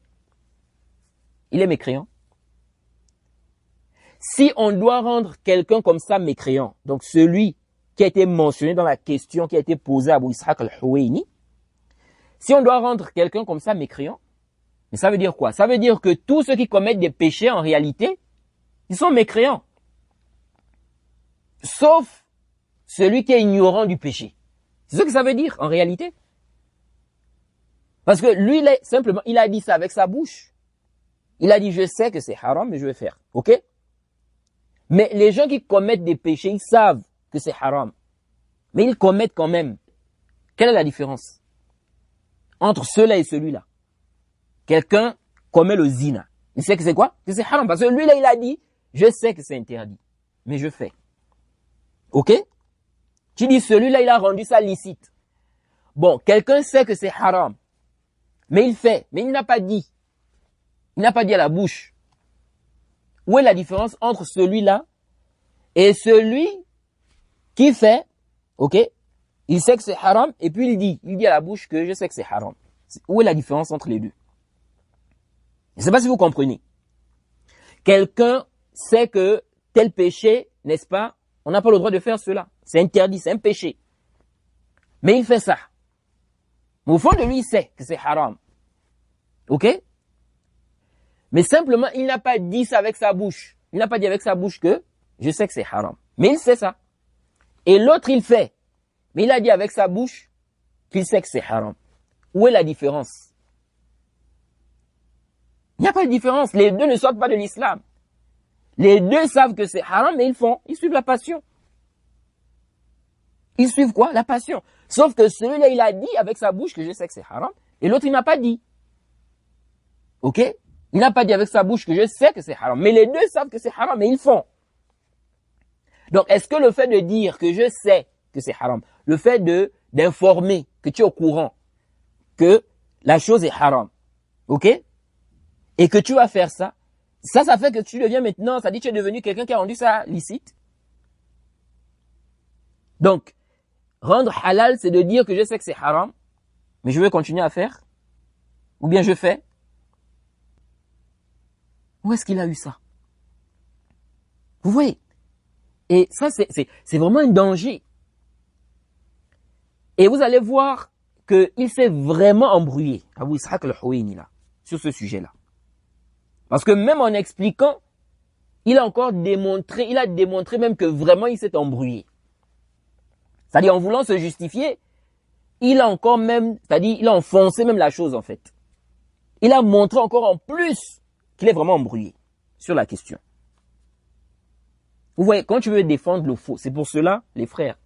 Il est mécréant. Si on doit rendre quelqu'un comme ça mécréant, donc celui qui a été mentionné dans la question qui a été posée à Abu Ishaq al-Huwaini, si on doit rendre quelqu'un comme ça mécréant, mais ça veut dire quoi? Ça veut dire que tous ceux qui commettent des péchés, en réalité, ils sont mécréants. Sauf celui qui est ignorant du péché. C'est ce que ça veut dire, en réalité. Parce que lui, il a dit ça avec sa bouche. Il a dit, je sais que c'est haram, mais je vais faire. Ok? Mais les gens qui commettent des péchés, ils savent que c'est haram. Mais ils commettent quand même. Quelle est la différence entre ceux-là et celui-là. Quelqu'un commet le zina. Il sait que c'est quoi? Que c'est haram. Parce que lui-là, il a dit, je sais que c'est interdit, mais je fais. Ok? Tu dis, celui-là, il a rendu ça licite. Bon, quelqu'un sait que c'est haram, mais il fait, mais il n'a pas dit. Il n'a pas dit à la bouche. Où est la différence entre celui-là et celui qui fait, ok? Il sait que c'est haram, et puis il dit à la bouche que je sais que c'est haram. Où est la différence entre les deux? Je ne sais pas si vous comprenez. Quelqu'un sait que tel péché, n'est-ce pas? On n'a pas le droit de faire cela. C'est interdit, c'est un péché. Mais il fait ça. Mais au fond de lui, il sait que c'est haram. Ok? Mais simplement, il n'a pas dit ça avec sa bouche. Il n'a pas dit avec sa bouche que je sais que c'est haram. Mais il sait ça. Et l'autre, il fait. Mais il a dit avec sa bouche qu'il sait que c'est haram. Où est la différence? Il n'y a pas de différence. Les deux ne sortent pas de l'islam. Les deux savent que c'est haram, mais ils font. Ils suivent la passion. Ils suivent quoi? La passion. Sauf que celui-là, il a dit avec sa bouche que je sais que c'est haram, et l'autre, il n'a pas dit. Ok? Il n'a pas dit avec sa bouche que je sais que c'est haram. Mais les deux savent que c'est haram, mais ils font. Donc, est-ce que le fait de dire que je sais que c'est haram, le fait d'informer que tu es au courant que la chose est haram, ok? Et que tu vas faire ça, ça fait que tu deviens maintenant, ça dit que tu es devenu quelqu'un qui a rendu ça licite. Donc, rendre halal, c'est de dire que je sais que c'est haram, mais je veux continuer à faire. Ou bien je fais. Où est-ce qu'il a eu ça? Vous voyez? Et ça, c'est vraiment un danger. Et vous allez voir qu'il s'est vraiment embrouillé, Abu Ishaq al-Huwaini, là, sur ce sujet-là. Parce que même en expliquant, il a démontré même que vraiment il s'est embrouillé. C'est-à-dire, en voulant se justifier, il a enfoncé même la chose, en fait. Il a montré encore en plus qu'il est vraiment embrouillé sur la question. Vous voyez, quand tu veux défendre le faux, c'est pour cela, les frères,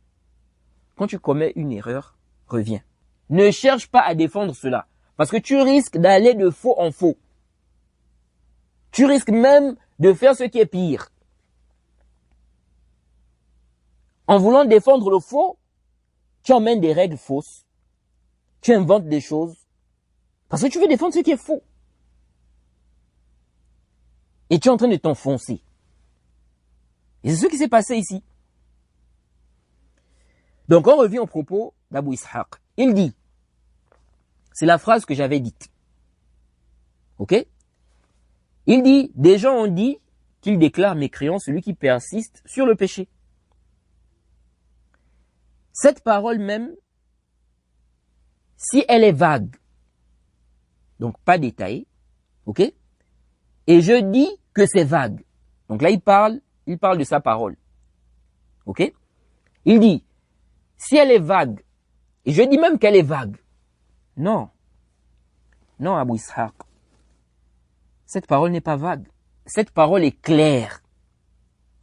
quand tu commets une erreur, reviens. Ne cherche pas à défendre cela, parce que tu risques d'aller de faux en faux. Tu risques même de faire ce qui est pire. En voulant défendre le faux, tu emmènes des règles fausses. Tu inventes des choses. Parce que tu veux défendre ce qui est faux. Et tu es en train de t'enfoncer. Et c'est ce qui s'est passé ici. Donc on revient au propos d'Abu Ishaq. Il dit, c'est la phrase que j'avais dite. Ok? Il dit, des gens ont dit qu'il déclare mécréant celui qui persiste sur le péché. Cette parole même, si elle est vague, donc pas détaillée, ok? Et je dis que c'est vague. Donc là, il parle de sa parole. Ok? Il dit, si elle est vague, et je dis même qu'elle est vague, non, Abu Ishaq, cette parole n'est pas vague. Cette parole est claire.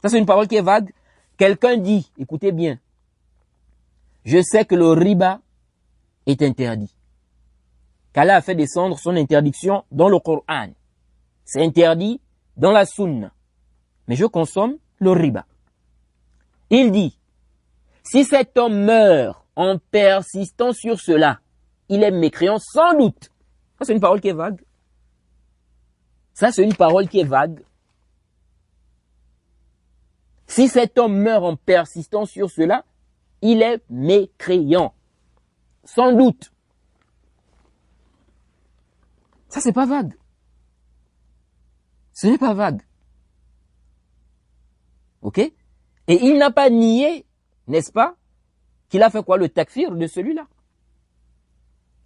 Ça, c'est une parole qui est vague. Quelqu'un dit, écoutez bien, je sais que le riba est interdit. Qu'Allah a fait descendre son interdiction dans le Coran. C'est interdit dans la sunna. Mais je consomme le riba. Il dit, si cet homme meurt en persistant sur cela, il est mécréant sans doute. Ça, c'est une parole qui est vague. Ça, c'est une parole qui est vague. Si cet homme meurt en persistant sur cela, il est mécréant. Sans doute. Ça, c'est pas vague. Ce n'est pas vague. Ok? Et il n'a pas nié, n'est-ce pas, qu'il a fait quoi? Le takfir de celui-là.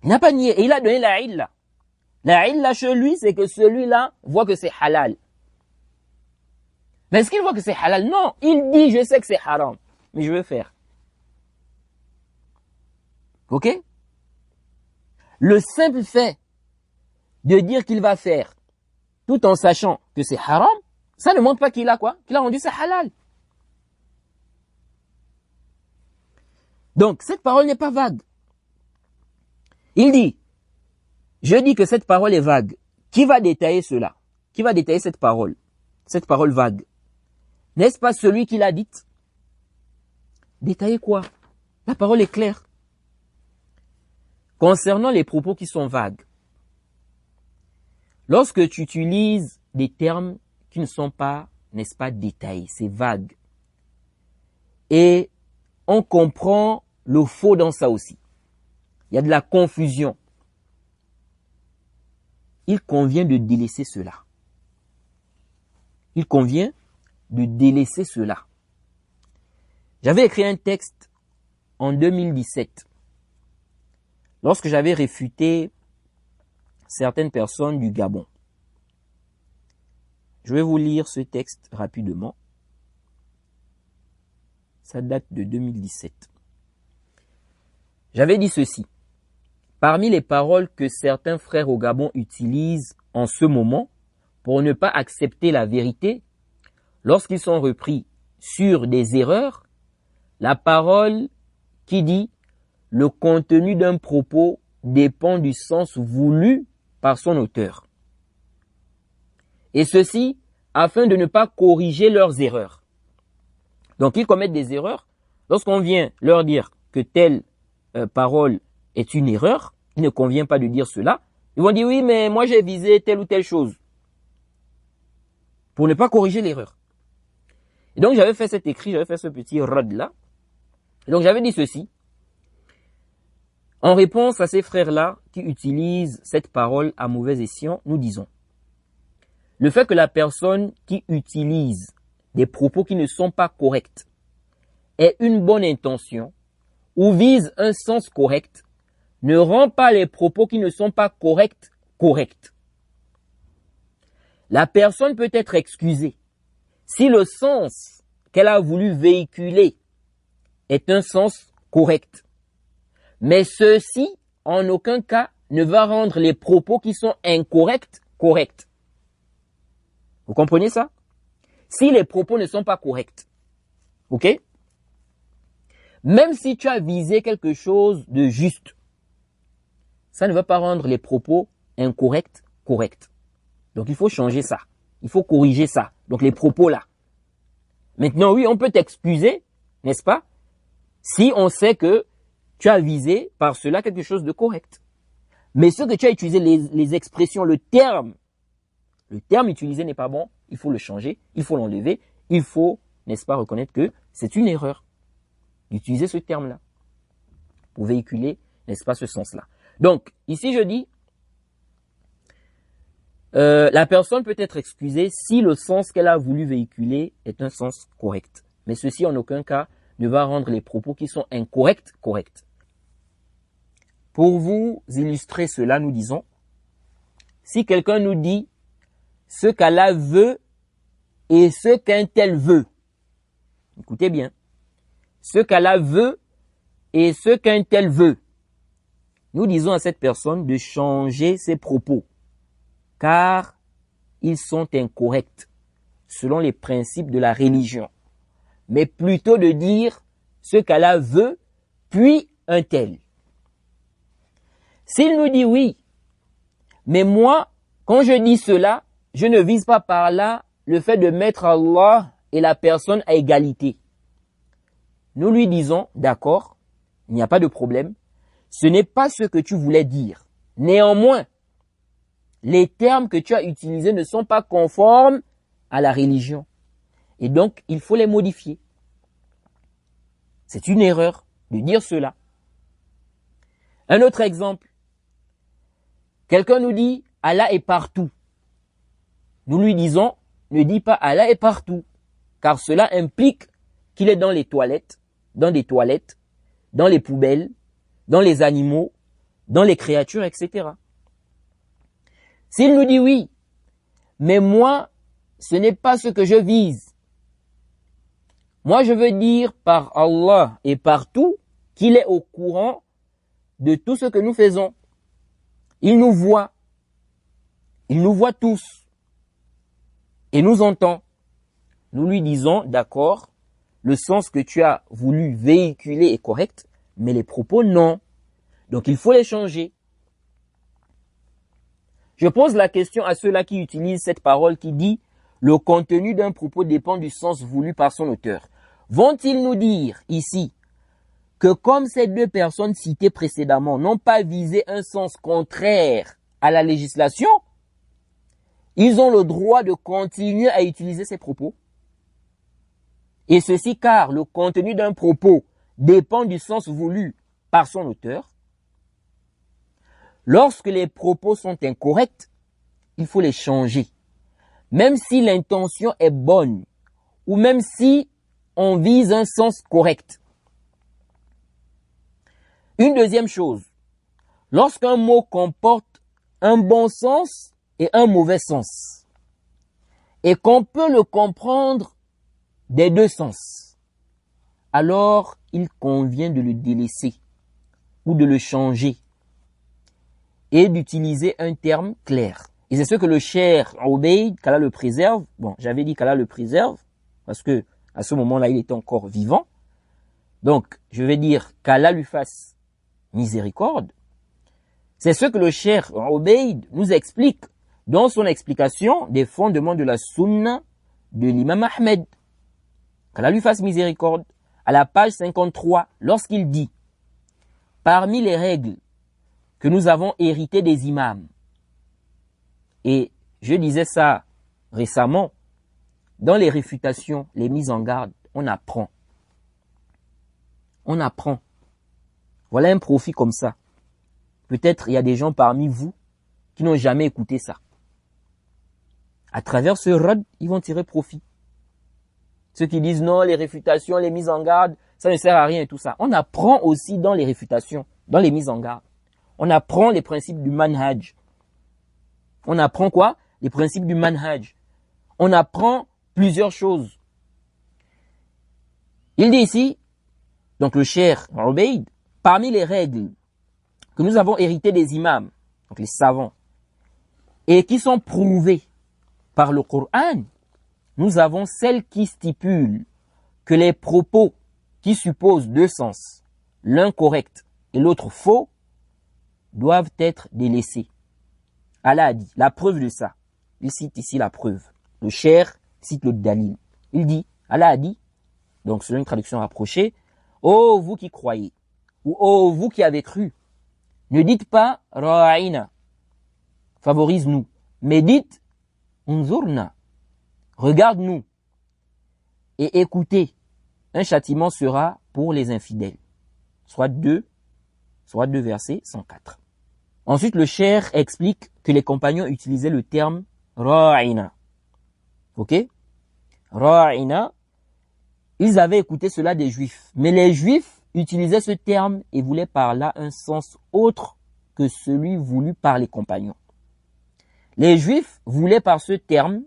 Il n'a pas nié. Et il a donné la illa. La illa chez lui, c'est que celui-là voit que c'est halal. Mais est-ce qu'il voit que c'est halal? Non. Il dit, je sais que c'est haram, mais je veux faire. Ok? Le simple fait de dire qu'il va faire, tout en sachant que c'est haram, ça ne montre pas qu'il a quoi? Qu'il a rendu ça halal. Donc, cette parole n'est pas vague. Il dit, Je dis que cette parole est vague. Qui va détailler cela? Qui va détailler cette parole vague? N'est-ce pas celui qui l'a dite? Détailler quoi? La parole est claire. Concernant les propos qui sont vagues, lorsque tu utilises des termes qui ne sont pas, n'est-ce pas, détaillés, c'est vague. Et on comprend le faux dans ça aussi. Il y a de la confusion. Il convient de délaisser cela. Il convient de délaisser cela. J'avais écrit un texte en 2017. Lorsque j'avais réfuté certaines personnes du Gabon. Je vais vous lire ce texte rapidement. Ça date de 2017. J'avais dit ceci. Parmi les paroles que certains frères au Gabon utilisent en ce moment pour ne pas accepter la vérité, lorsqu'ils sont repris sur des erreurs, la parole qui dit « le contenu d'un propos dépend du sens voulu par son auteur ». Et ceci afin de ne pas corriger leurs erreurs. Donc ils commettent des erreurs. Lorsqu'on vient leur dire que telle parole est une erreur, il ne convient pas de dire cela, ils vont dire oui mais moi j'ai visé telle ou telle chose. Pour ne pas corriger l'erreur. Et donc j'avais fait cet écrit, j'avais fait ce petit rod là. Et donc j'avais dit ceci. En réponse à ces frères-là qui utilisent cette parole à mauvais escient, nous disons, le fait que la personne qui utilise des propos qui ne sont pas corrects ait une bonne intention ou vise un sens correct ne rend pas les propos qui ne sont pas corrects corrects. La personne peut être excusée si le sens qu'elle a voulu véhiculer est un sens correct. Mais ceci, en aucun cas, ne va rendre les propos qui sont incorrects corrects. Vous comprenez ça? Si les propos ne sont pas corrects, ok? Même si tu as visé quelque chose de juste, ça ne va pas rendre les propos incorrects corrects. Donc il faut changer ça. Il faut corriger ça. Donc les propos là. Maintenant oui, on peut t'excuser, n'est-ce pas? Si on sait que tu as visé par cela quelque chose de correct. Mais ce que tu as utilisé, les expressions, le terme utilisé n'est pas bon, il faut le changer, il faut l'enlever, il faut, n'est-ce pas, reconnaître que c'est une erreur d'utiliser ce terme-là pour véhiculer, n'est-ce pas, ce sens-là. Donc, ici je dis, la personne peut être excusée si le sens qu'elle a voulu véhiculer est un sens correct. Mais ceci, en aucun cas, ne va rendre les propos qui sont incorrects corrects. Pour vous illustrer cela, nous disons, si quelqu'un nous dit ce qu'Allah veut et ce qu'un tel veut, écoutez bien, ce qu'Allah veut et ce qu'un tel veut, nous disons à cette personne de changer ses propos, car ils sont incorrects selon les principes de la religion, mais plutôt de dire ce qu'Allah veut, puis un tel. S'il nous dit oui, mais moi, quand je dis cela, je ne vise pas par là le fait de mettre Allah et la personne à égalité. Nous lui disons, d'accord, il n'y a pas de problème, ce n'est pas ce que tu voulais dire. Néanmoins, les termes que tu as utilisés ne sont pas conformes à la religion. Et donc, il faut les modifier. C'est une erreur de dire cela. Un autre exemple. Quelqu'un nous dit, Allah est partout. Nous lui disons, ne dis pas Allah est partout, car cela implique qu'il est dans les toilettes, dans des toilettes, dans les poubelles, dans les animaux, dans les créatures, etc. S'il nous dit oui, mais moi, ce n'est pas ce que je vise. Moi, je veux dire par Allah et partout qu'il est au courant de tout ce que nous faisons. Il nous voit tous et nous entend. Nous lui disons, d'accord, le sens que tu as voulu véhiculer est correct, mais les propos non. Donc il faut les changer. Je pose la question à ceux-là qui utilisent cette parole qui dit « Le contenu d'un propos dépend du sens voulu par son auteur ». Vont-ils nous dire ici que comme ces deux personnes citées précédemment n'ont pas visé un sens contraire à la législation, ils ont le droit de continuer à utiliser ces propos? Et ceci car le contenu d'un propos dépend du sens voulu par son auteur. Lorsque les propos sont incorrects, il faut les changer. Même si l'intention est bonne ou même si on vise un sens correct. Une deuxième chose, lorsqu'un mot comporte un bon sens et un mauvais sens, et qu'on peut le comprendre des deux sens, alors il convient de le délaisser ou de le changer et d'utiliser un terme clair. Et c'est ce que le Cheikh Ubayd, qu'Allah le préserve, bon, j'avais dit qu'Allah le préserve, parce que à ce moment-là, il était encore vivant. Donc, je vais dire qu'Allah lui fasse miséricorde. C'est ce que le Cheikh Ubayd nous explique dans son explication des fondements de la sunna de l'imam Ahmed. Qu'Allah lui fasse miséricorde. À la page 53, lorsqu'il dit « Parmi les règles que nous avons héritées des imams », et je disais ça récemment, dans les réfutations, les mises en garde, on apprend. On apprend. Voilà un profit comme ça. Peut-être il y a des gens parmi vous qui n'ont jamais écouté ça. À travers ce rod, ils vont tirer profit. Ceux qui disent non, les réfutations, les mises en garde, ça ne sert à rien et tout ça. On apprend aussi dans les réfutations, dans les mises en garde. On apprend les principes du manhaj. On apprend quoi? Les principes du manhaj. On apprend plusieurs choses. Il dit ici, donc le Cheikh Ubayd, parmi les règles que nous avons héritées des imams, donc les savants, et qui sont prouvées par le Coran, nous avons celles qui stipulent que les propos qui supposent deux sens, l'un correct et l'autre faux, doivent être délaissés. Allah a dit, la preuve de ça, il cite ici la preuve. Le Cheikh cite le dalil. Il dit, Allah a dit, donc selon une traduction rapprochée, ô vous qui croyez, ou ô vous qui avez cru, ne dites pas ra'ina, favorise-nous, mais dites unzurna, regarde-nous et écoutez, un châtiment sera pour les infidèles. Soit 2 versets 104. Ensuite, le Cheikh explique que les compagnons utilisaient le terme ra'ina. Ok? Ra'ina, ils avaient écouté cela des Juifs. Mais les Juifs utilisaient ce terme et voulaient par là un sens autre que celui voulu par les compagnons. Les Juifs voulaient par ce terme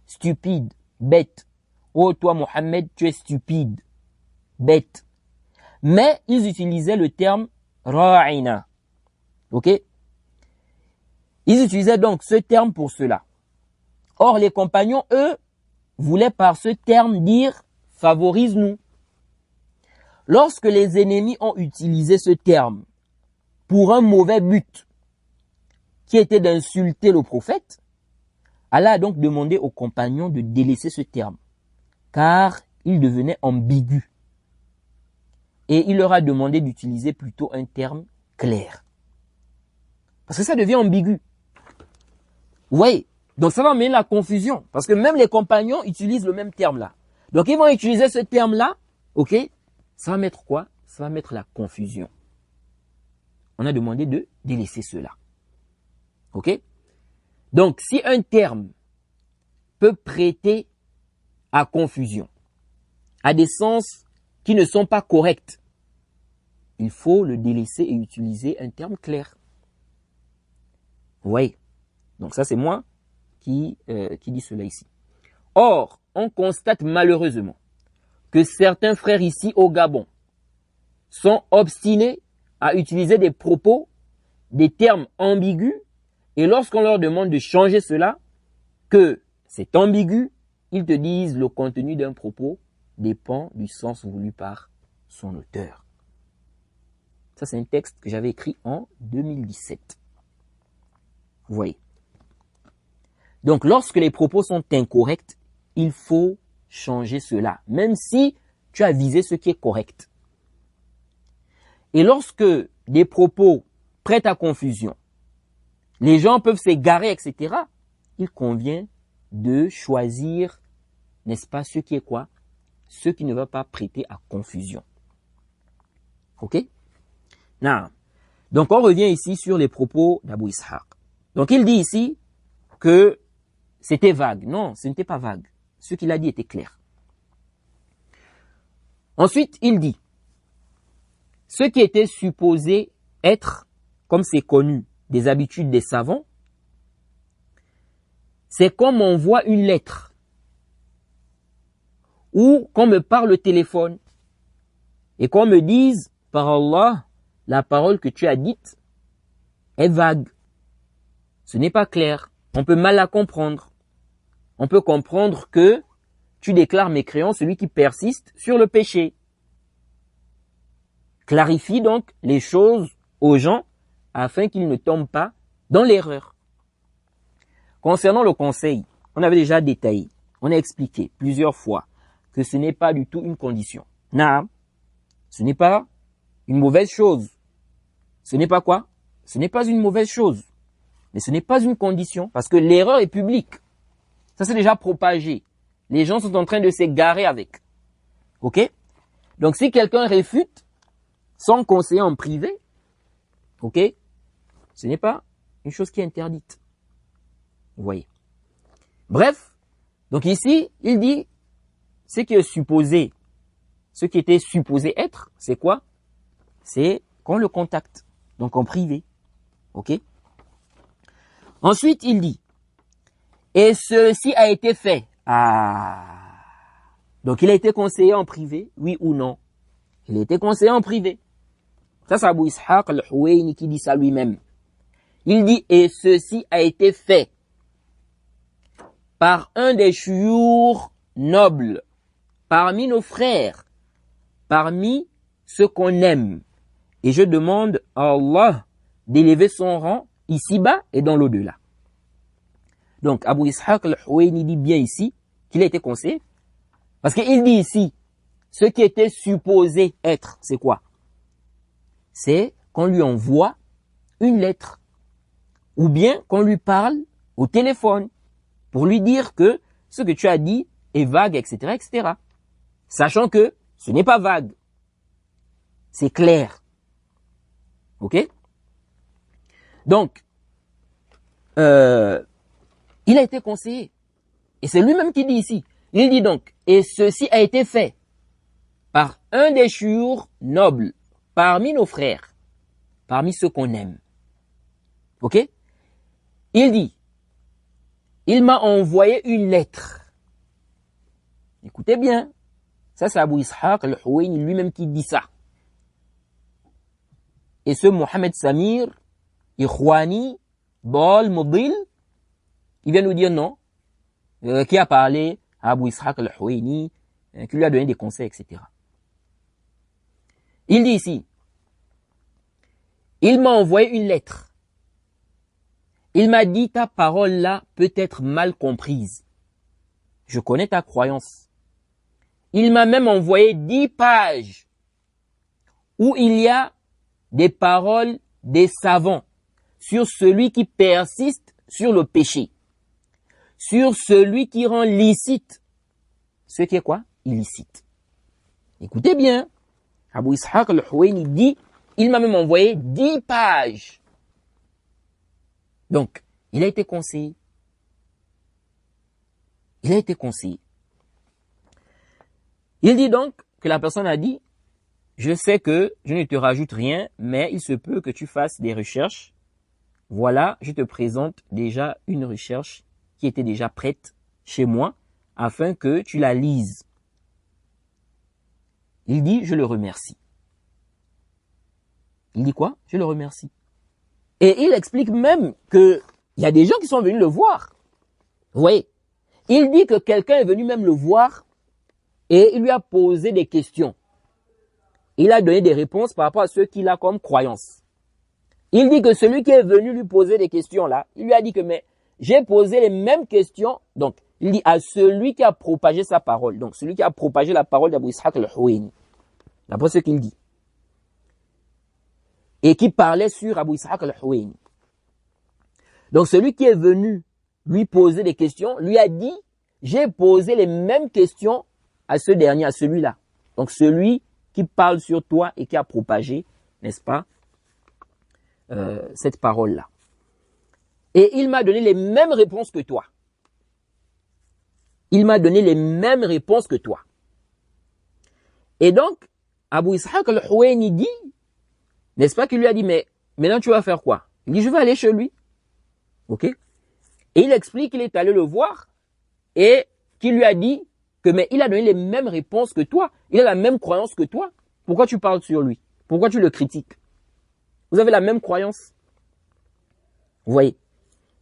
stupide, bête. Oh toi Mohammed, tu es stupide, bête. Mais ils utilisaient le terme ra'ina. Ok? Ils utilisaient donc ce terme pour cela. Or, les compagnons, eux, voulaient par ce terme dire « favorise-nous ». Lorsque les ennemis ont utilisé ce terme pour un mauvais but, qui était d'insulter le prophète, Allah a donc demandé aux compagnons de délaisser ce terme, car il devenait ambigu. Et il leur a demandé d'utiliser plutôt un terme clair. Parce que ça devient ambigu. Vous voyez? Donc ça va mener la confusion. Parce que même les compagnons utilisent le même terme là. Donc ils vont utiliser ce terme là. Ok? Ça va mettre quoi? Ça va mettre la confusion. On a demandé de délaisser cela. Ok? Donc si un terme peut prêter à confusion, à des sens qui ne sont pas corrects, il faut le délaisser et utiliser un terme clair. Vous voyez? Donc ça c'est moi qui dit cela ici. Or, on constate malheureusement que certains frères ici au Gabon sont obstinés à utiliser des propos, des termes ambigus, et lorsqu'on leur demande de changer cela, que c'est ambigu, ils te disent le contenu d'un propos dépend du sens voulu par son auteur. Ça, c'est un texte que j'avais écrit en 2017. Vous voyez. Donc, lorsque les propos sont incorrects, il faut changer cela, même si tu as visé ce qui est correct. Et lorsque des propos prêtent à confusion, les gens peuvent s'égarer, etc., il convient de choisir, n'est-ce pas, ce qui est quoi? Ce qui ne va pas prêter à confusion. Ok? Non. Donc, on revient ici sur les propos d'Abu Ishaq. Donc, il dit ici que c'était vague. Non, ce n'était pas vague. Ce qu'il a dit était clair. Ensuite, il dit, ce qui était supposé être, comme c'est connu, des habitudes des savants, c'est comme on voit une lettre ou qu'on me parle au téléphone et qu'on me dise, par Allah, la parole que tu as dite est vague. Ce n'est pas clair. On peut mal la comprendre. On peut comprendre que tu déclares mécréant celui qui persiste sur le péché. Clarifie donc les choses aux gens afin qu'ils ne tombent pas dans l'erreur. Concernant le conseil, on avait déjà détaillé, on a expliqué plusieurs fois que ce n'est pas du tout une condition. Naam, ce n'est pas une mauvaise chose. Ce n'est pas quoi? Ce n'est pas une mauvaise chose. Mais ce n'est pas une condition parce que l'erreur est publique. Ça c'est déjà propagé. Les gens sont en train de s'égarer avec. Ok? Donc si quelqu'un réfute son conseiller en privé, ok? Ce n'est pas une chose qui est interdite. Vous voyez. Bref, donc ici, il dit, ce qui est supposé, ce qui était supposé être, c'est quoi? C'est qu'on le contacte, donc en privé. Ok? Ensuite, il dit, et ceci a été fait. Donc il a été conseillé en privé, oui ou non? Il a été conseillé en privé. Ça, c'est Abu Ishaq al-Huwayni qui dit ça lui-même. Il dit, et ceci a été fait par un des chouyours nobles, parmi nos frères, parmi ceux qu'on aime. Et je demande à Allah d'élever son rang ici-bas et dans l'au-delà. Donc, Abu Ishaq al-Huwayni dit bien ici qu'il a été conseillé. Parce qu'il dit ici, ce qui était supposé être, c'est quoi? C'est qu'on lui envoie une lettre. Ou bien qu'on lui parle au téléphone pour lui dire que ce que tu as dit est vague, etc., etc. Sachant que ce n'est pas vague. C'est clair. Ok? Donc, il a été conseillé. Et c'est lui-même qui dit ici. Il dit donc, et ceci a été fait par un des chouyours nobles, parmi nos frères, parmi ceux qu'on aime. Ok? Il dit, il m'a envoyé une lettre. Écoutez bien, ça c'est Abu Ishaq al-Huwayni lui-même qui dit ça. Et ce Mohamed Samir, Ikhwani, Bol, Mudil, il vient nous dire non, qui a parlé à Abu Ishaq al-Huwayni, qui lui a donné des conseils, etc. Il dit ici, il m'a envoyé une lettre. Il m'a dit, ta parole là peut être mal comprise. Je connais ta croyance. Il m'a même envoyé 10 pages où il y a des paroles des savants sur celui qui persiste sur le péché, sur celui qui rend licite ce qui est quoi? Illicite. Écoutez bien, Abu Ishaq al-Huwayni dit, il m'a même envoyé 10 pages. Donc, il a été conseillé. Il a été conseillé. Il dit donc que la personne a dit, je sais que je ne te rajoute rien, mais il se peut que tu fasses des recherches. Voilà, je te présente déjà une recherche qui était déjà prête chez moi, afin que tu la lises. Il dit, je le remercie. Il dit quoi? Je le remercie. Et il explique même qu'il y a des gens qui sont venus le voir. Vous voyez? Il dit que quelqu'un est venu même le voir et il lui a posé des questions. il a donné des réponses par rapport à ce qu'il a comme croyance. Il dit que celui qui est venu lui poser des questions là, il lui a dit que mais j'ai posé les mêmes questions. Donc, il dit à celui qui a propagé sa parole. Donc, celui qui a propagé la parole d'Abu Ishaq al-Huwaini. D'après ce qu'il dit. Et qui parlait sur Abu Ishaq al-Huwaini. Donc, celui qui est venu lui poser des questions, lui a dit, j'ai posé les mêmes questions à ce dernier, à celui-là. Donc, celui qui parle sur toi et qui a propagé, n'est-ce pas, cette parole-là. Et il m'a donné les mêmes réponses que toi. Il m'a donné les mêmes réponses que toi. Et donc, Abu Ishaq al-Huwaini dit, n'est-ce pas, qu'il lui a dit, mais maintenant tu vas faire quoi? Il dit, je vais aller chez lui. Ok? Et il explique qu'il est allé le voir et qu'il lui a dit que, mais il a donné les mêmes réponses que toi. Il a la même croyance que toi. Pourquoi tu parles sur lui? Pourquoi tu le critiques? Vous avez la même croyance. Vous voyez?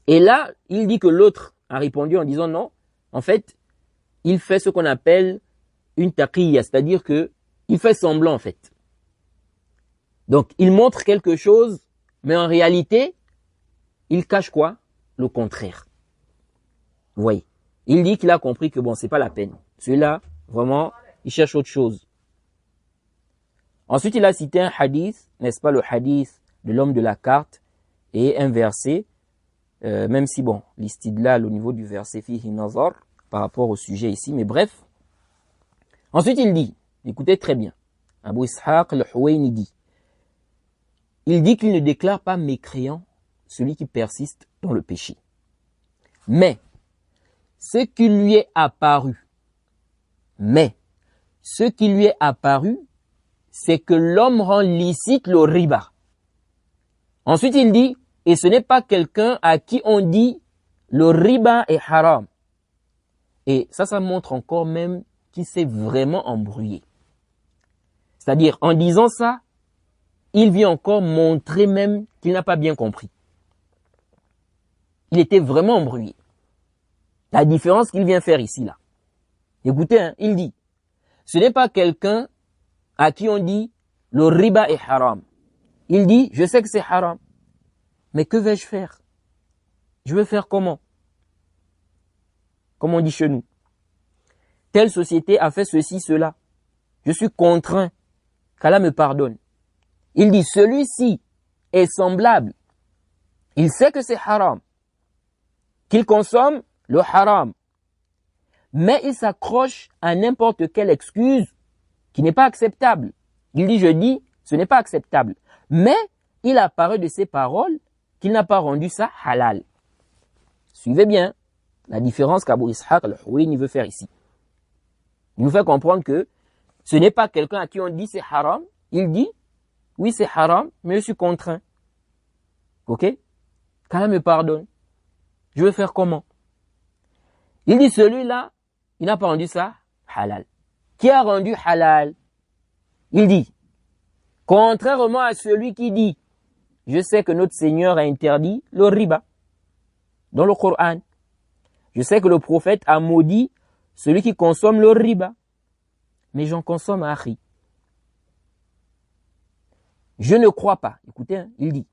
Et là, il dit que l'autre a répondu en disant non. En fait, il fait ce qu'on appelle une taqiyya, c'est-à-dire que il fait semblant en fait. Donc, il montre quelque chose, mais en réalité, il cache quoi? Le contraire. Vous voyez? Il dit qu'il a compris que bon, c'est pas la peine. Celui-là, vraiment, il cherche autre chose. Ensuite, il a cité un hadith, n'est-ce pas, le hadith de l'homme de la carte, et un verset, même si bon, l'istidlal au niveau du verset fihi nazar, par rapport au sujet ici, mais bref. Ensuite, il dit, écoutez très bien, Abu Ishaq al-Huwaini dit, il dit qu'il ne déclare pas mécréant celui qui persiste dans le péché. Mais, ce qui lui est apparu, c'est que l'homme rend licite le riba. Ensuite, il dit, et ce n'est pas quelqu'un à qui on dit le riba est haram. Et ça montre encore même qu'il s'est vraiment embrouillé. C'est-à-dire, en disant ça, il vient encore montrer même qu'il n'a pas bien compris. Il était vraiment embrouillé. La différence qu'il vient faire ici, là. Écoutez, hein, il dit, ce n'est pas quelqu'un à qui on dit le riba est haram. Il dit, je sais que c'est haram, mais que vais-je faire? Je vais faire comment? Comme on dit chez nous. Telle société a fait ceci, cela. Je suis contraint. Qu'Allah me pardonne. Il dit, celui-ci est semblable. Il sait que c'est haram. Qu'il consomme le haram. Mais il s'accroche à n'importe quelle excuse qui n'est pas acceptable. Il dit, je dis, ce n'est pas acceptable. Mais il apparaît de ses paroles qu'il n'a pas rendu ça halal. Suivez bien la différence qu'Abu Ishaq al-Huwaini veut faire ici. Il nous fait comprendre que ce n'est pas quelqu'un à qui on dit c'est haram. Il dit, oui c'est haram, mais je suis contraint. Ok? Qu'Allah me pardonne. Je vais faire comment? Il dit, celui-là, il n'a pas rendu ça halal. Qui a rendu halal? Il dit, contrairement à celui qui dit, je sais que notre Seigneur a interdit le riba dans le Coran. Je sais que le prophète a maudit celui qui consomme le riba. Mais j'en consomme akhi. Je ne crois pas, écoutez, hein, il dit,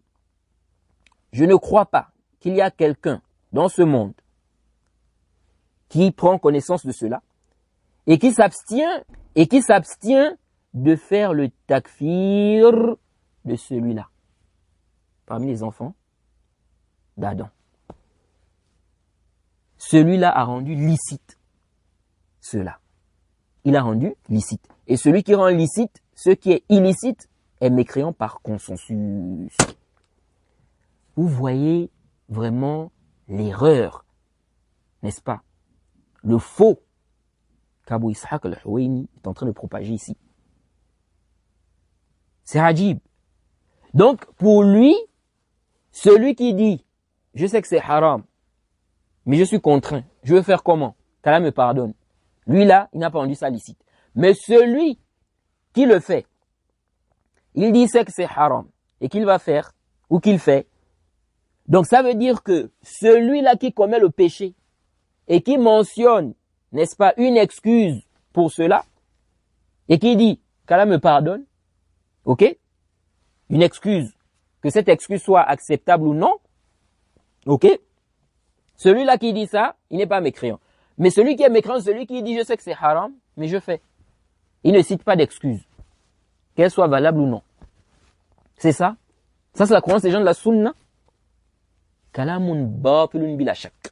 je ne crois pas qu'il y a quelqu'un dans ce monde qui prend connaissance de cela et qui s'abstient de faire le takfir de celui-là parmi les enfants d'Adam. Celui-là a rendu licite cela. Il a rendu licite. Et celui qui rend licite, ce qui est illicite, est mécréant par consensus. Vous voyez vraiment l'erreur, n'est-ce pas? Le faux qu'Abu Ishaq al-Huwaini est en train de propager ici. C'est ajib. Donc, pour lui, celui qui dit, je sais que c'est haram, mais je suis contraint, je veux faire comment? Qu'Allah me pardonne. Lui là, il n'a pas rendu ça licite. Mais celui qui le fait, il dit c'est que c'est haram et qu'il va faire ou qu'il fait. Donc ça veut dire que celui-là qui commet le péché et qui mentionne, n'est-ce pas, une excuse pour cela et qui dit qu'Allah me pardonne, Ok? Une excuse. Que cette excuse soit acceptable ou non. Ok? Celui-là qui dit ça, il n'est pas mécréant. Mais celui qui est mécréant, celui qui dit je sais que c'est haram, mais je fais. Il ne cite pas d'excuse. Qu'elle soit valable ou non. C'est ça? Ça c'est la croyance des gens de la sunna. Kalamun batilun bila shak.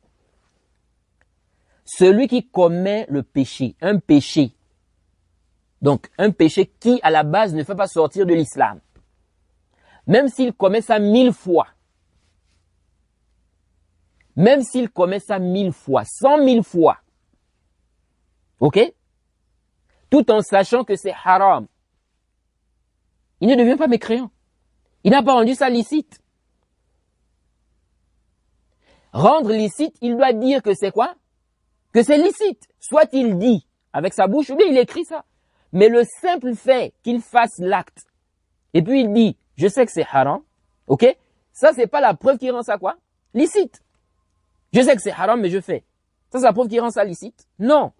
Celui qui commet le péché, un péché. Donc, un péché qui, à la base, ne fait pas sortir de l'islam. Même s'il commet ça 1000 fois. Même s'il commet ça 1000 fois, 100 000 fois. Ok? Tout en sachant que c'est haram. Il ne devient pas mécréant. Il n'a pas rendu ça licite. Rendre licite, il doit dire que c'est quoi? Que c'est licite. Soit il dit avec sa bouche, ou bien il écrit ça. Mais le simple fait qu'il fasse l'acte, et puis il dit, je sais que c'est haram, ok? Ça, c'est pas la preuve qui rend ça quoi? Licite. Je sais que c'est haram, mais je fais. Ça, c'est la preuve qui rend ça licite? Non.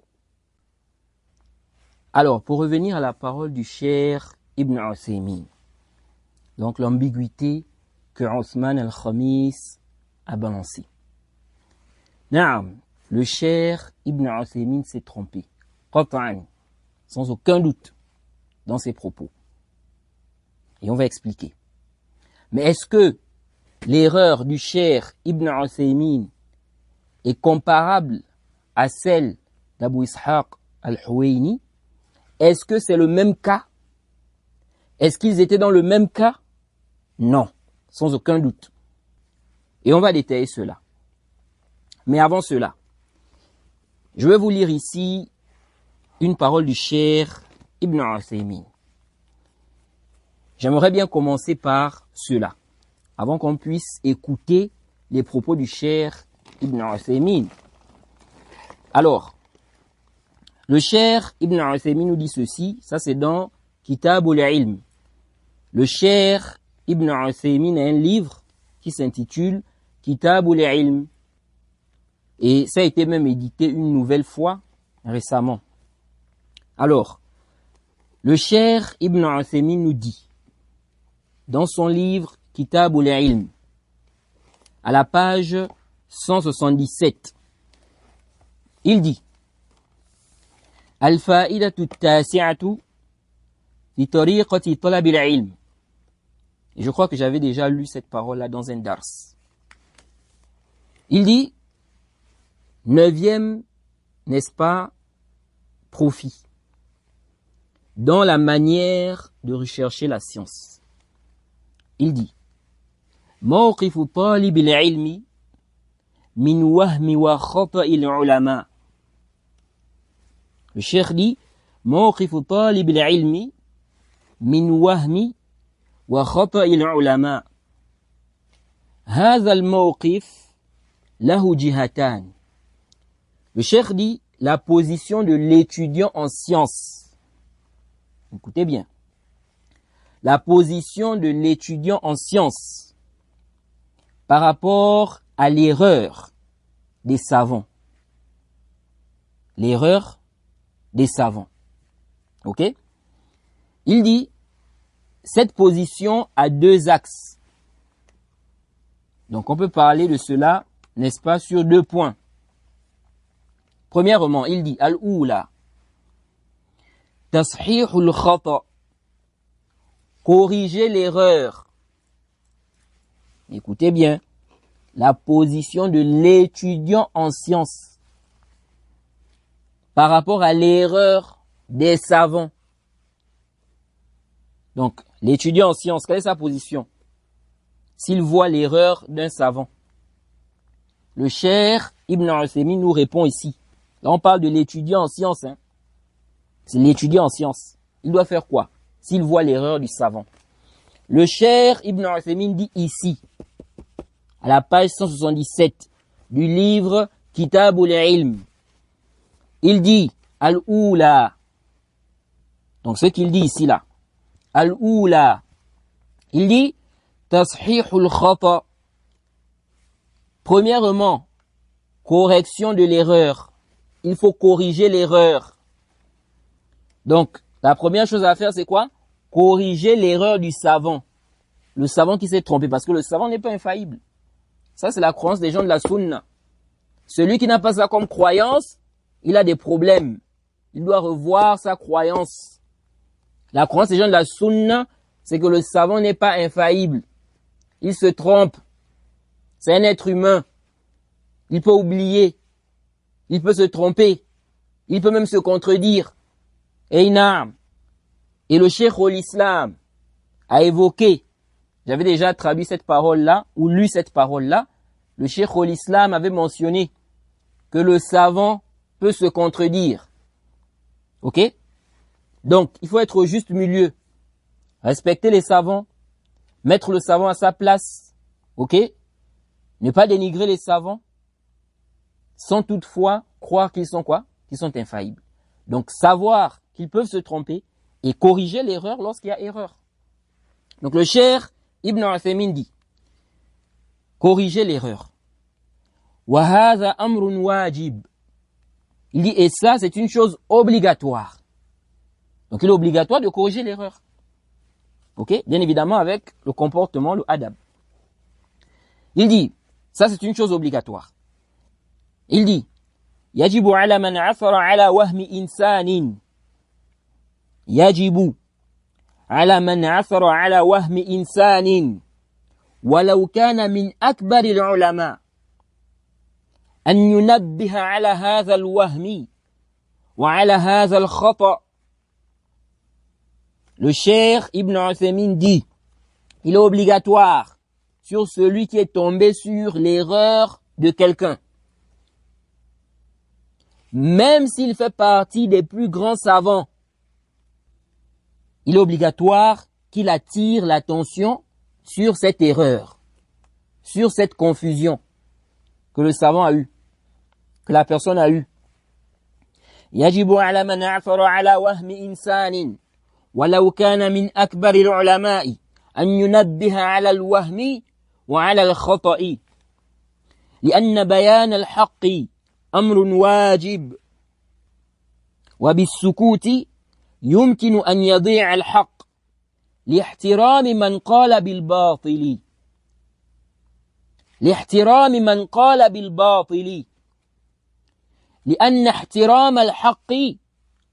Alors, pour revenir à la parole du Cheikh Ibn Uthaymin, donc l'ambiguïté que Othman al-Khamis a balancée. Naam, le Cheikh Ibn Uthaymin s'est trompé, qat'an, sans aucun doute, dans ses propos. Et on va expliquer. Mais est-ce que l'erreur du Cheikh Ibn Uthaymin est comparable à celle d'Abu Ishaq al-Huwayni? Est-ce que c'est le même cas? Est-ce qu'ils étaient dans le même cas? Non, sans aucun doute. Et on va détailler cela. Mais avant cela, je vais vous lire ici une parole du Cheikh Ibn Uthaymin. J'aimerais bien commencer par cela, avant qu'on puisse écouter les propos du Cheikh Ibn Uthaymin. Alors, le Cheikh Ibn Uthaymin nous dit ceci, ça c'est dans Kitab al-Ilm. Le Cheikh Ibn Uthaymin a un livre qui s'intitule Kitab al-Ilm. Et ça a été même édité une nouvelle fois récemment. Alors, le Cheikh Ibn Uthaymin nous dit, dans son livre Kitab al-Ilm, à la page 177, il dit Al-fa'idatu at-tasi'atu li tariqati talab al-ilm. Et je crois que j'avais déjà lu cette parole-là dans un dars. Il dit, 9e, n'est-ce pas, profit, dans la manière de rechercher la science. Il dit, mawqifu talib al-ilmi min wahmi wa khata'i al-ulama. Le cheikh dit, mawqifu talib al-ilmi min wahmi wa khata'i al-ulama. Hadha al-mawqif lahu jihatan. Le cheikh dit, la position de l'étudiant en sciences. Écoutez bien. La position de l'étudiant en sciences par rapport à l'erreur des savants. L'erreur des savants. Ok? Il dit, cette position a deux axes. Donc on peut parler de cela, n'est-ce pas, sur deux points. Premièrement, il dit, al-oula, tashihul khata, corriger l'erreur. Écoutez bien, la position de l'étudiant en sciences par rapport à l'erreur des savants. Donc, l'étudiant en sciences, quelle est sa position? S'il voit l'erreur d'un savant. Le cheikh Ibn Uthaymin nous répond ici. Là, on parle de l'étudiant en sciences. Hein. C'est l'étudiant en sciences. Il doit faire quoi? S'il voit l'erreur du savant. Le cheikh Ibn Uthaymin dit ici, à la page 177 du livre Kitab al-Ilm, il dit al-oula. Donc ce qu'il dit ici là, al-oula, il dit tashihul khata. Premièrement, correction de l'erreur. Il faut corriger l'erreur. Donc, la première chose à faire, c'est quoi? corriger l'erreur du savant. Le savant qui s'est trompé, parce que le savant n'est pas infaillible. Ça, c'est la croyance des gens de la sunna. Celui qui n'a pas ça comme croyance, il a des problèmes. Il doit revoir sa croyance. La croyance des gens de la sunna, c'est que le savant n'est pas infaillible. Il se trompe. C'est un être humain. Il peut oublier. Il peut se tromper. Il peut même se contredire. Et le cheikh al-Islam a évoqué, j'avais déjà traduit cette parole-là, ou lu cette parole-là, le cheikh al-Islam avait mentionné que le savant peut se contredire. Ok? Donc, il faut être au juste milieu. Respecter les savants, mettre le savant à sa place. Ok? Ne pas dénigrer les savants, sans toutefois croire qu'ils sont quoi? Qu'ils sont infaillibles. Donc, savoir qu'ils peuvent se tromper et corriger l'erreur lorsqu'il y a erreur. Donc, le cheikh Ibn Uthaymin dit, corriger l'erreur. Wa hadha amrun wajib. Il dit, et ça, c'est une chose obligatoire. Donc, il est obligatoire de corriger l'erreur. Ok? Bien évidemment, avec le comportement, le adab. Il dit, ça, c'est une chose obligatoire. Il dit, يجب على من عثر على وهم إنسان يجب على من عثر على وهم إنسان ولو كان من أكبر العلماء أن ينبه على هذا الوهم وعلى هذا الخطأ. Le cheikh Ibn Uthaymin dit, il est obligatoire sur celui qui est tombé sur l'erreur de quelqu'un, même s'il fait partie des plus grands savants, il est obligatoire qu'il attire l'attention sur cette erreur, sur cette confusion que le savant a eue, que la personne a eue. يجب على من عثر على وهم إنسان ولو كان من أكبر العلماء أن ينبه على الوهم وعلى الخطأ لأن بيان الحق أمر واجب وبالسكوت يمكن أن يضيع الحق لاحترام من قال بالباطل لأن احترام الحق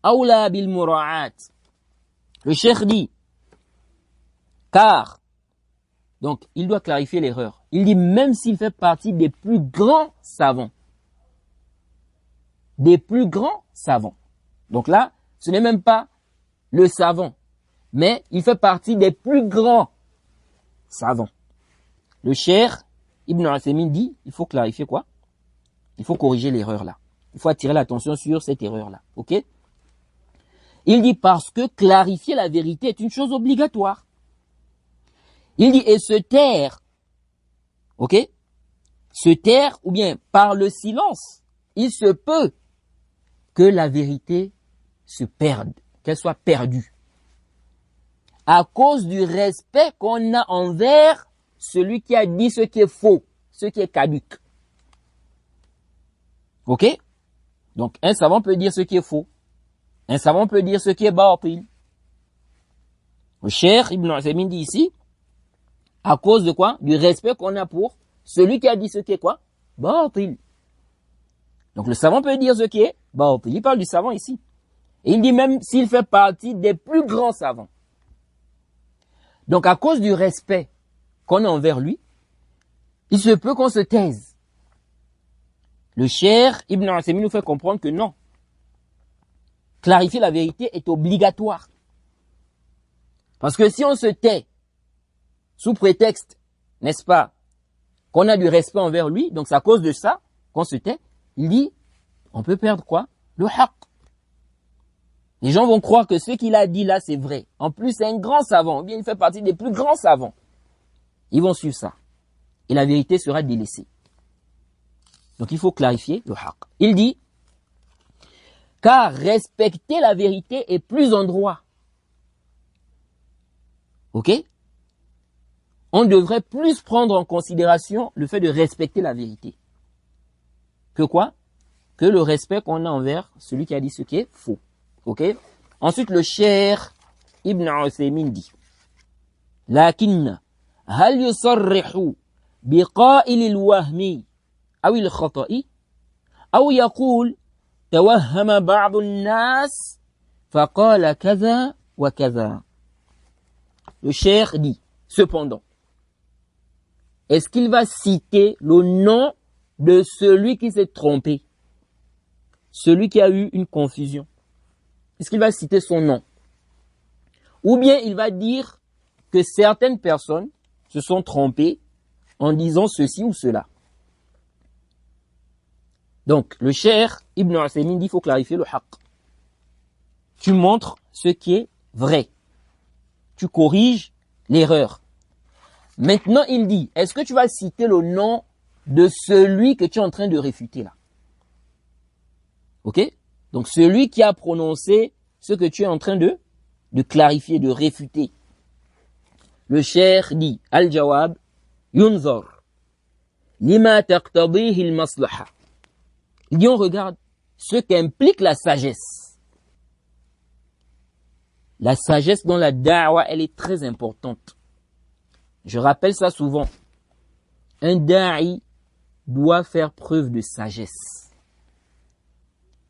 أولى بالمراعاة. Le cheikh dit, car, donc il doit clarifier l'erreur. Il dit, même s'il fait partie des plus grands savants, des plus grands savants. Donc là, ce n'est même pas le savant, mais il fait partie des plus grands savants. Le cheikh Ibn Uthaymin dit, il faut clarifier quoi? Il faut corriger l'erreur là. Il faut attirer l'attention sur cette erreur là. Ok? Il dit parce que clarifier la vérité est une chose obligatoire. Il dit et se taire, ok? Se taire ou bien par le silence, il se peut que la vérité se perde, qu'elle soit perdue. À cause du respect qu'on a envers celui qui a dit ce qui est faux, ce qui est caduc. Ok? Donc, un savant peut dire ce qui est faux. Un savant peut dire ce qui est batil. Le cheikh Ibn Uthaymin dit ici, à cause de quoi? Du respect qu'on a pour celui qui a dit ce qui est quoi? Batil. Donc, le savant peut dire ce qui est batil. Il parle du savant ici. Et il dit même s'il fait partie des plus grands savants. Donc, à cause du respect qu'on a envers lui, il se peut qu'on se taise. Le cheikh Ibn Uthaymin nous fait comprendre que non. Clarifier la vérité est obligatoire. Parce que si on se tait, sous prétexte, n'est-ce pas, qu'on a du respect envers lui, donc c'est à cause de ça qu'on se tait, il dit, on peut perdre quoi? Le haqq. Les gens vont croire que ce qu'il a dit là, c'est vrai. En plus, c'est un grand savant, ou bien il fait partie des plus grands savants. Ils vont suivre ça. Et la vérité sera délaissée. Donc il faut clarifier le haqq. Il dit, car respecter la vérité est plus en droit. Ok? On devrait plus prendre en considération le fait de respecter la vérité. Que quoi? Que le respect qu'on a envers celui qui a dit ce qui est faux. Ok? Ensuite, le cheikh Ibn Uthaymin dit لكن هل يصرح بقائل الوهم أو الخطأ أو يقول توهم بعض الناس فقال كذا وكذا. Le cheikh dit cependant, est-ce qu'il va citer le nom de celui qui s'est trompé, celui qui a eu une confusion? Est-ce qu'il va citer son nom? Ou bien il va dire que certaines personnes se sont trompées en disant ceci ou cela. Donc, le cheikh Ibn Uthaymin dit, il faut clarifier le haqq. Tu montres ce qui est vrai. Tu corriges l'erreur. Maintenant, il dit, est-ce que tu vas citer le nom de celui que tu es en train de réfuter là? Ok? Donc, celui qui a prononcé ce que tu es en train de clarifier, de réfuter. Le cheikh dit, al-jawab, yunzar, lima taqtadihi al-maslaha. Il dit, on regarde ce qu'implique la sagesse. La sagesse dans la da'wa, elle est très importante. Je rappelle ça souvent. Un da'i doit faire preuve de sagesse.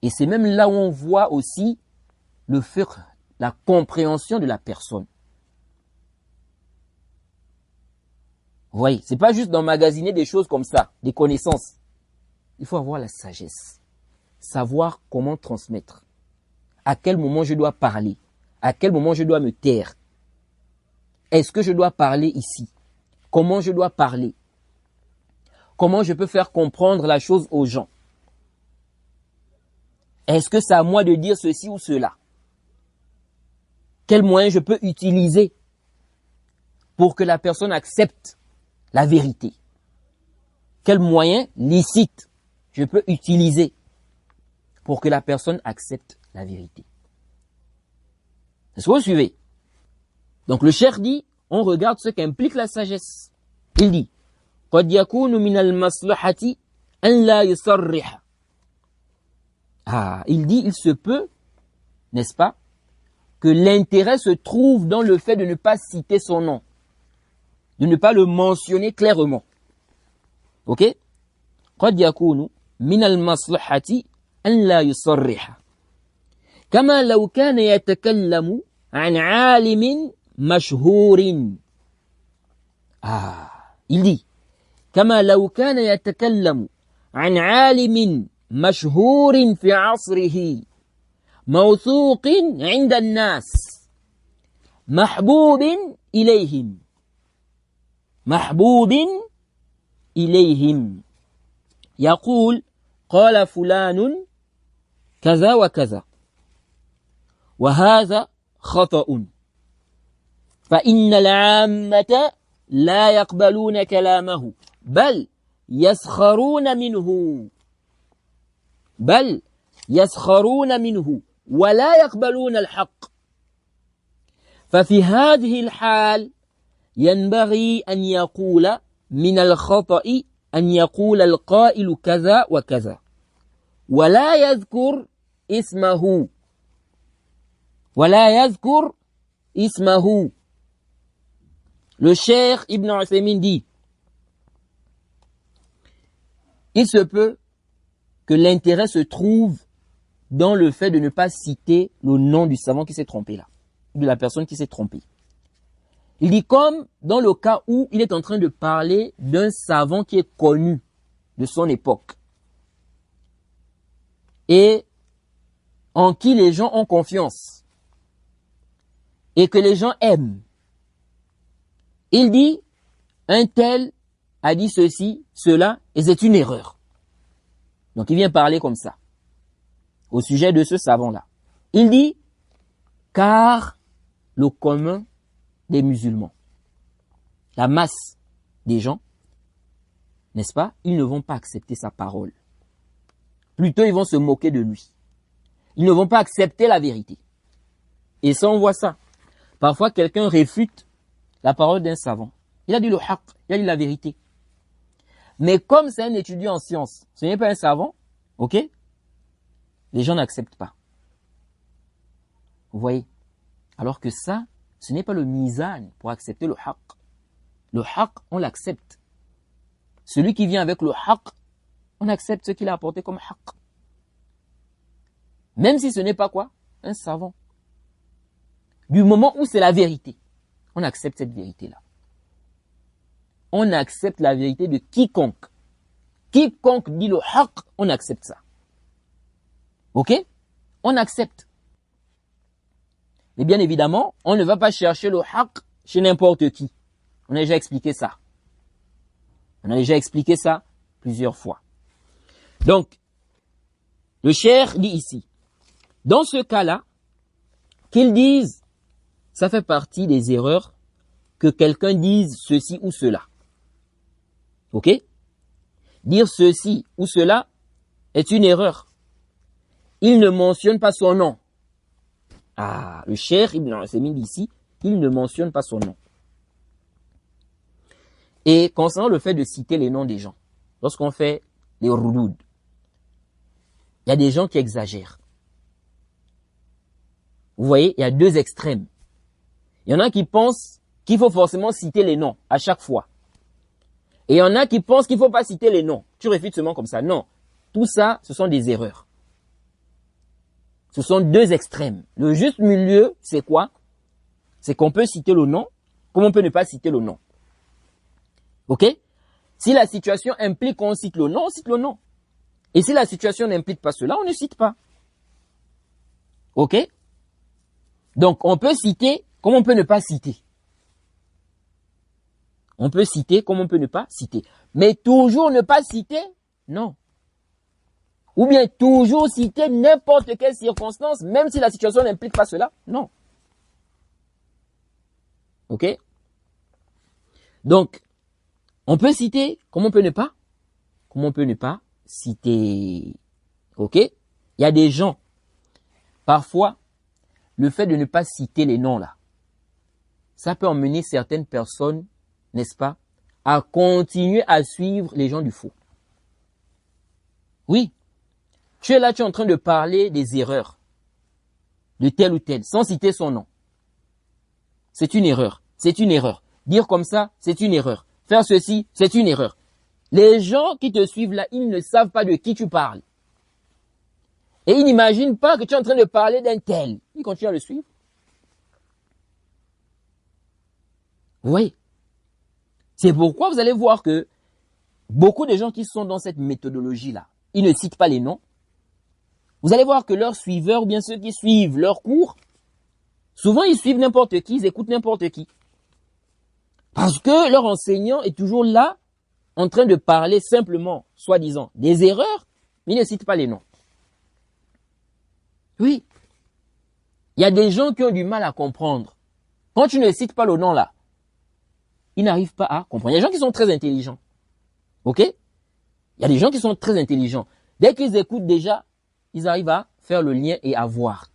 Et c'est même là où on voit aussi le fiqh, la compréhension de la personne. Vous voyez, c'est pas juste d'emmagasiner des choses comme ça, des connaissances. Il faut avoir la sagesse. Savoir comment transmettre. À quel moment je dois parler. À quel moment je dois me taire. Est-ce que je dois parler ici? Comment je dois parler? Comment je peux faire comprendre la chose aux gens? Est-ce que c'est à moi de dire ceci ou cela? Quels moyens je peux utiliser pour que la personne accepte la vérité? Quels moyens licites je peux utiliser pour que la personne accepte la vérité? Est-ce que vous suivez? Donc le cheikh dit, on regarde ce qu'implique la sagesse. Il dit, قد يكون من المصلحة أن لا يصرح. Il dit, il se peut, n'est-ce pas, que l'intérêt se trouve dans le fait de ne pas citer son nom, de ne pas le mentionner clairement. Ok? قد يكون من المصلحة أن لا يصرح كما لو كان يتكلم عن عالم مشهور. Il dit كما لو كان يتكلم عن عالم مشهور في عصره موثوق عند الناس محبوب إليهم يقول قال فلان كذا وكذا وهذا خطأ فإن العامة لا يقبلون كلامه بل يسخرون منه ولا يقبلون الحق. ففي هذه الحال ينبغي أن يقول من الخطأ أن يقول القائل كذا وكذا ولا يذكر اسمه. Le cheikh Ibn Uthaymin dit, il se peut que l'intérêt se trouve dans le fait de ne pas citer le nom du savant qui s'est trompé là, de la personne qui s'est trompée. Il dit comme dans le cas où il est en train de parler d'un savant qui est connu de son époque et en qui les gens ont confiance et que les gens aiment. Il dit, un tel a dit ceci, cela, et c'est une erreur. Donc il vient parler comme ça, au sujet de ce savant-là. Il dit, car le commun des musulmans, la masse des gens, n'est-ce pas, ils ne vont pas accepter sa parole. Plutôt, ils vont se moquer de lui. Ils ne vont pas accepter la vérité. Et ça, on voit ça. Parfois, quelqu'un réfute la parole d'un savant. Il a dit le haqq, il a dit la vérité. Mais comme c'est un étudiant en sciences, ce n'est pas un savant, ok? Les gens n'acceptent pas. Vous voyez? Alors que ça, ce n'est pas le mizan pour accepter le haqq. Le haqq, on l'accepte. Celui qui vient avec le haqq, on accepte ce qu'il a apporté comme haqq. Même si ce n'est pas quoi? Un savant. Du moment où c'est la vérité, on accepte cette vérité-là. On accepte la vérité de quiconque. Quiconque dit le haqq, on accepte ça. Ok? On accepte. Mais bien évidemment, on ne va pas chercher le haqq chez n'importe qui. On a déjà expliqué ça. On a déjà expliqué ça plusieurs fois. Donc, le cheikh dit ici, dans ce cas-là, qu'ils disent, ça fait partie des erreurs que quelqu'un dise ceci ou cela. Ok? Dire ceci ou cela est une erreur. Il ne mentionne pas son nom. Ah, le cheikh Ibn Uthaymin dit ici, il ne mentionne pas son nom. Et concernant le fait de citer les noms des gens, lorsqu'on fait les roudoud, il y a des gens qui exagèrent. Vous voyez, il y a deux extrêmes. Il y en a qui pensent qu'il faut forcément citer les noms à chaque fois. Et il y en a qui pensent qu'il ne faut pas citer les noms. Tu réfutes seulement comme ça. Non. Tout ça, ce sont des erreurs. Ce sont deux extrêmes. Le juste milieu, c'est quoi? C'est qu'on peut citer le nom, comme on peut ne pas citer le nom. Ok? Si la situation implique qu'on cite le nom, on cite le nom. Et si la situation n'implique pas cela, on ne cite pas. Ok? Donc, on peut citer comme on peut ne pas citer. On peut citer comme on peut ne pas citer. Mais toujours ne pas citer, non. Ou bien toujours citer n'importe quelle circonstance, même si la situation n'implique pas cela, non. Ok? Donc, on peut citer comme on peut ne pas. Comme on peut ne pas citer. Ok? Il y a des gens, parfois, le fait de ne pas citer les noms là, ça peut emmener certaines personnes, n'est-ce pas, à continuer à suivre les gens du faux. Oui. Tu es là, tu es en train de parler des erreurs de tel ou tel, sans citer son nom. C'est une erreur. C'est une erreur. Dire comme ça, c'est une erreur. Faire ceci, c'est une erreur. Les gens qui te suivent là, ils ne savent pas de qui tu parles. Et ils n'imaginent pas que tu es en train de parler d'un tel. Ils continuent à le suivre. Oui. C'est pourquoi vous allez voir que beaucoup de gens qui sont dans cette méthodologie-là, ils ne citent pas les noms. Vous allez voir que leurs suiveurs, ou bien ceux qui suivent leurs cours, souvent ils suivent n'importe qui, ils écoutent n'importe qui. Parce que leur enseignant est toujours là, en train de parler simplement, soi-disant, des erreurs, mais il ne cite pas les noms. Oui. Il y a des gens qui ont du mal à comprendre. Quand tu ne cites pas le nom là, ils n'arrivent pas à comprendre. Il y a des gens qui sont très intelligents. Ok? Il y a des gens qui sont très intelligents. Dès qu'ils écoutent déjà, ils arrivent à faire le lien et à voir.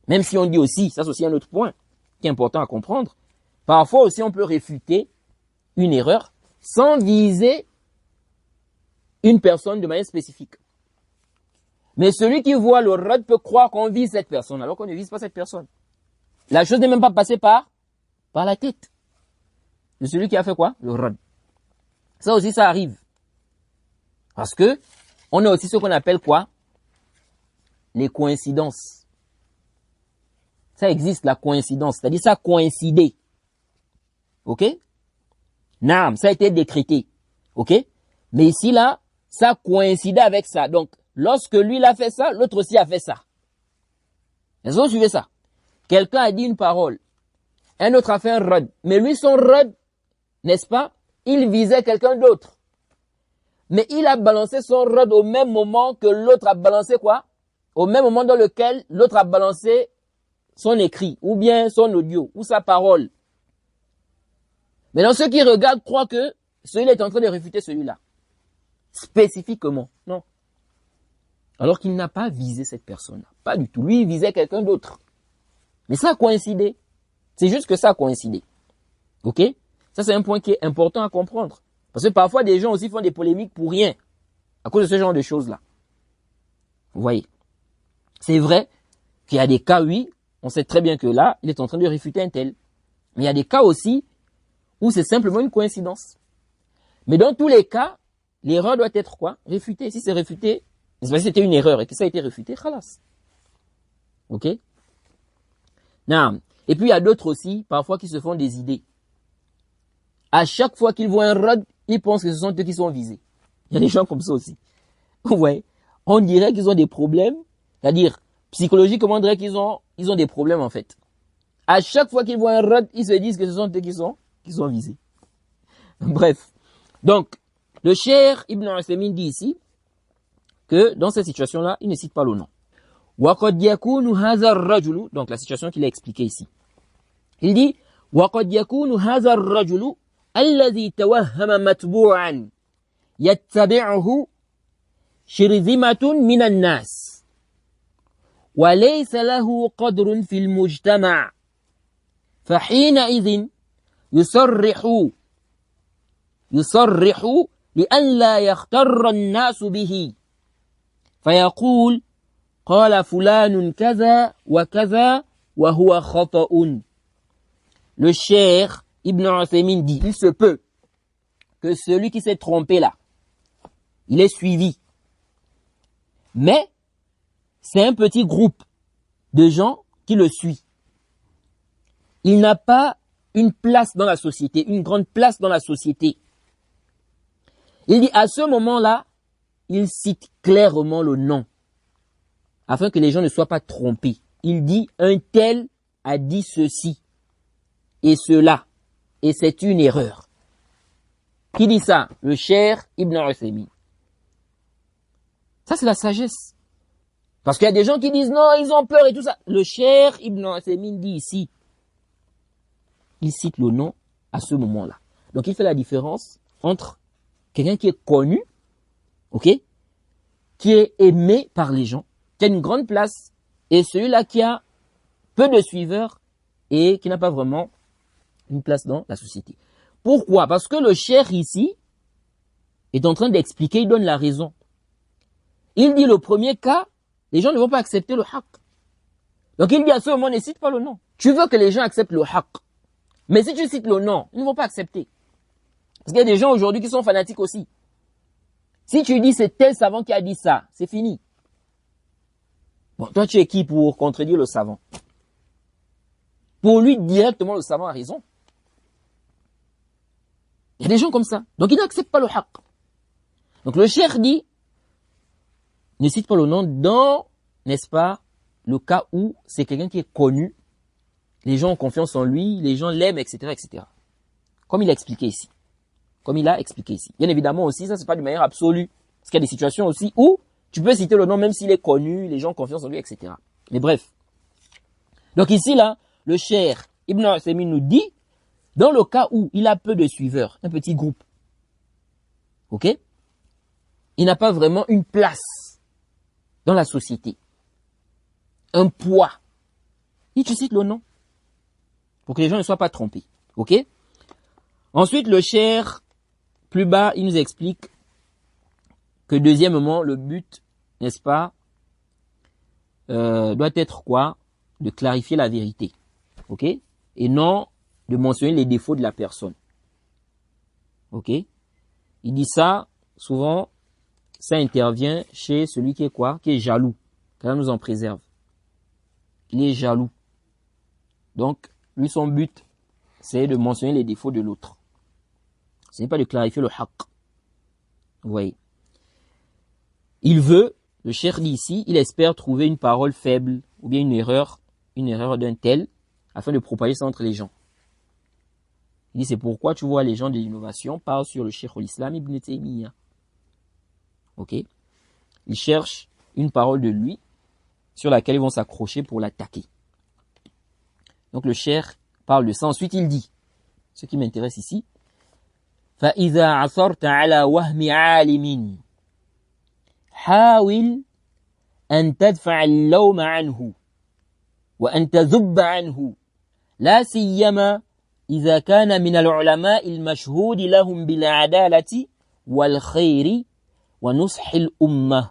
Même si on dit aussi, ça c'est aussi un autre point qui est important à comprendre, parfois aussi on peut réfuter une erreur sans viser une personne de manière spécifique. Mais celui qui voit le rad peut croire qu'on vise cette personne, alors qu'on ne vise pas cette personne. La chose n'est même pas passée par la tête de celui qui a fait quoi? Le rad. Ça aussi, ça arrive. Parce que on a aussi ce qu'on appelle quoi? Les coïncidences. Ça existe, la coïncidence. C'est-à-dire ça a coïncidé. Ok? Naam, ça a été décrété. Ok? Mais ici, là, ça coïncidait avec ça. Donc, lorsque lui, il a fait ça, l'autre aussi a fait ça. Est-ce que vous suivez ça? Quelqu'un a dit une parole. Un autre a fait un rad. Mais lui, son rad, n'est-ce pas? Il visait quelqu'un d'autre. Mais il a balancé son rad au même moment que l'autre a balancé quoi? Au même moment dans lequel l'autre a balancé son écrit, ou bien son audio, ou sa parole. Maintenant, ceux qui regardent croient que celui-là est en train de réfuter celui-là. Spécifiquement, non. Alors qu'il n'a pas visé cette personne-là. Pas du tout. Lui, il visait quelqu'un d'autre. Mais ça a coïncidé. C'est juste que ça a coïncidé. Ok? Ça, c'est un point qui est important à comprendre. Parce que parfois, des gens aussi font des polémiques pour rien. À cause de ce genre de choses-là. Vous voyez? C'est vrai qu'il y a des cas, oui, on sait très bien que là, il est en train de réfuter un tel. Mais il y a des cas aussi où c'est simplement une coïncidence. Mais dans tous les cas, l'erreur doit être quoi? Réfutée. Si c'est réfuté, si c'était une erreur et que ça a été réfuté, khalas. Ok? Non. Et puis il y a d'autres aussi, parfois, qui se font des idées. À chaque fois qu'ils voient un rad, ils pensent que ce sont eux qui sont visés. Il y a des gens comme ça aussi. Ouais. On dirait qu'ils ont des problèmes. C'est-à-dire, psychologiquement, on dirait qu'ils ont des problèmes, en fait. À chaque fois qu'ils voient un rad, ils se disent que ce sont eux qui sont visés. Bref. Donc, le Cheikh Ibn Uthaymin dit ici que dans cette situation-là, il ne cite pas le nom. وَقَدْ يَكُونُ هَذَا الرَّجُلُ, donc la situation qu'il a expliquée ici. Il dit وَقَدْ يَكُونُ هَذَا الرَّجُلُ الَّذِي تَوَهَّمَ مَتْبُوعًا يَتَّبِعُهُ شِرْذِمَةٌ مِنَ النَّاسِ وَلَيْسَ لَهُ قَدْرٌ فِي الْمُجْتَمَعِ فَحِينَئِذٍ يصرح لأن لا يغتر الناس به فيقول قال فلان كذا وكذا وهو خطأ. Le cheikh Ibn Uthaymin dit, il se peut que celui qui s'est trompé là, il est suivi. Mais c'est un petit groupe de gens qui le suit. Il n'a pas une place dans la société, une grande place dans la société. Il dit, à ce moment-là, il cite clairement le nom, afin que les gens ne soient pas trompés. Il dit, un tel a dit ceci et cela, et c'est une erreur. Qui dit ça? Le cheikh Ibn Uthaymin. Ça, c'est la sagesse. Parce qu'il y a des gens qui disent, non, ils ont peur et tout ça. Le cheikh Ibn Uthaymin dit ici, il cite le nom à ce moment-là. Donc, il fait la différence entre quelqu'un qui est connu, ok, qui est aimé par les gens, qui a une grande place, et celui-là qui a peu de suiveurs et qui n'a pas vraiment une place dans la société. Pourquoi? Parce que le cheikh ici est en train d'expliquer, il donne la raison. Il dit le premier cas, les gens ne vont pas accepter le haqq. Donc il dit à ce moment, ne cite pas le nom. Tu veux que les gens acceptent le haqq. Mais si tu cites le nom, ils ne vont pas accepter. Parce qu'il y a des gens aujourd'hui qui sont fanatiques aussi. Si tu dis c'est tel savant qui a dit ça, c'est fini. Bon, toi tu es qui pour contredire le savant? Pour lui directement le savant a raison. Il y a des gens comme ça. Donc ils n'acceptent pas le haqq. Donc le cheikh dit, ne cite pas le nom dans, n'est-ce pas, le cas où c'est quelqu'un qui est connu, les gens ont confiance en lui, les gens l'aiment, etc., etc. Comme il a expliqué ici. Bien évidemment aussi, ça c'est pas de manière absolue. Parce qu'il y a des situations aussi où tu peux citer le nom même s'il est connu, les gens ont confiance en lui, etc. Mais bref. Donc ici, là, le cheikh Ibn Uthaymin nous dit, dans le cas où il a peu de suiveurs, un petit groupe, ok, il n'a pas vraiment une place dans la société, un poids. Et tu cites le nom pour que les gens ne soient pas trompés, ok. Ensuite, le cheikh, plus bas, il nous explique que deuxièmement, le but, n'est-ce pas, doit être quoi? De clarifier la vérité, ok, et non de mentionner les défauts de la personne, ok. Il dit ça, souvent, ça intervient chez celui qui est quoi? Qui est jaloux, qu'Allah nous en préserve. Il est jaloux. Donc, lui, son but, c'est de mentionner les défauts de l'autre. Ce n'est pas de clarifier le haqq. Vous voyez. Il veut, le cheikh dit ici, il espère trouver une parole faible ou bien une erreur d'un tel afin de propager ça entre les gens. Il dit c'est pourquoi tu vois les gens de l'innovation parlent sur le cheikh l'Islam Ibn Taymiyyah. Ok. Ils cherchent une parole de lui sur laquelle ils vont s'accrocher pour l'attaquer. Donc le cheikh parle de ça. Ensuite il dit, ce qui m'intéresse ici, فَإِذَا عَثَرْتَ عَلَى وَهْمِ عَالِمٍ حاول أن تدفع اللوم عنه وأن تذب عنه لا سيما إذا كان من العلماء المشهود لهم بالعدالة والخير ونصح الأمة.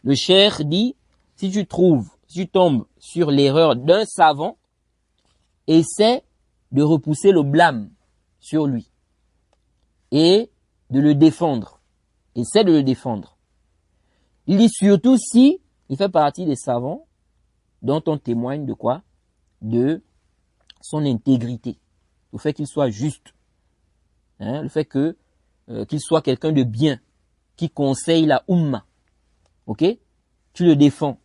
Le cheikh dit, si tu tombes sur l'erreur d'un savant, essaie de repousser le blâme sur lui et de le défendre. Essaie de le défendre. Il dit surtout si il fait partie des savants dont on témoigne de quoi? De son intégrité. Le fait qu'il soit juste. Le fait qu'il soit quelqu'un de bien, qui conseille la Ummah. Ok? Tu le défends.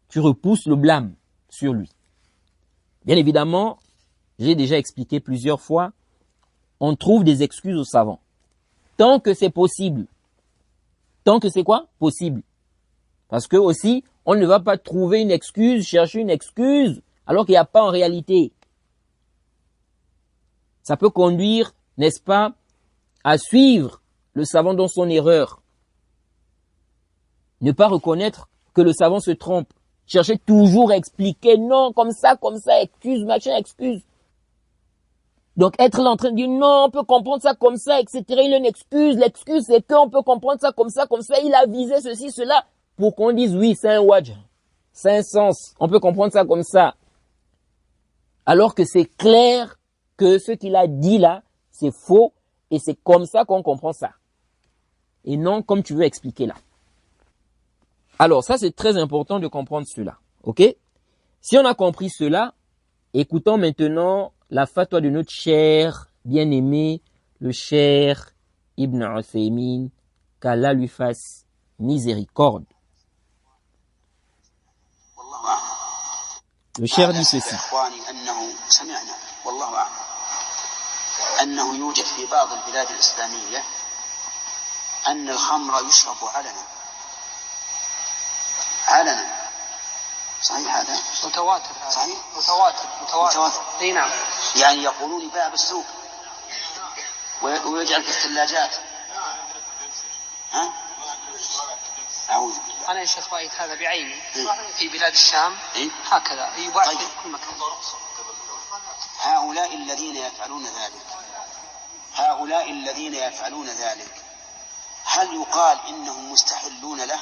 Tu repousses le blâme sur lui. Bien évidemment, j'ai déjà expliqué plusieurs fois, on trouve des excuses aux savants. Tant que c'est possible. Tant que c'est quoi? Possible. Parce que aussi, on ne va pas trouver une excuse, chercher une excuse, alors qu'il n'y a pas en réalité. Ça peut conduire, n'est-ce pas, à suivre le savant dans son erreur. Ne pas reconnaître que le savant se trompe. Chercher toujours à expliquer, non, comme ça, excuse, machin, excuse. Donc être là en train de dire, non, on peut comprendre ça comme ça, etc. Il a une excuse, l'excuse c'est qu'on peut comprendre ça, comme ça, il a visé ceci, cela, pour qu'on dise, oui, c'est un wajh, c'est un sens, on peut comprendre ça comme ça. Alors que c'est clair que ce qu'il a dit là, c'est faux, et c'est comme ça qu'on comprend ça. Et non comme tu veux expliquer là. Alors ça c'est très important de comprendre cela, ok? Si on a compris cela, écoutons maintenant la fatwa de notre cher bien-aimé, le cher Ibn Uthaymin, qu'Allah lui fasse miséricorde. Le cher dit ceci. أنه يوجد في بعض البلاد الإسلامية أن الخمر يشرب علنا صحيح هذا متواتر صحيح متواتر اي نعم يعني يقولون يباع بالسوق ويجعل في الثلاجات ها أعوذ بالله. انا يا شيخ رايت هذا بعيني في بلاد الشام هكذا يباع في كل مكان. هؤلاء الذين يفعلون ذلك هل يقال إنهم مستحلون له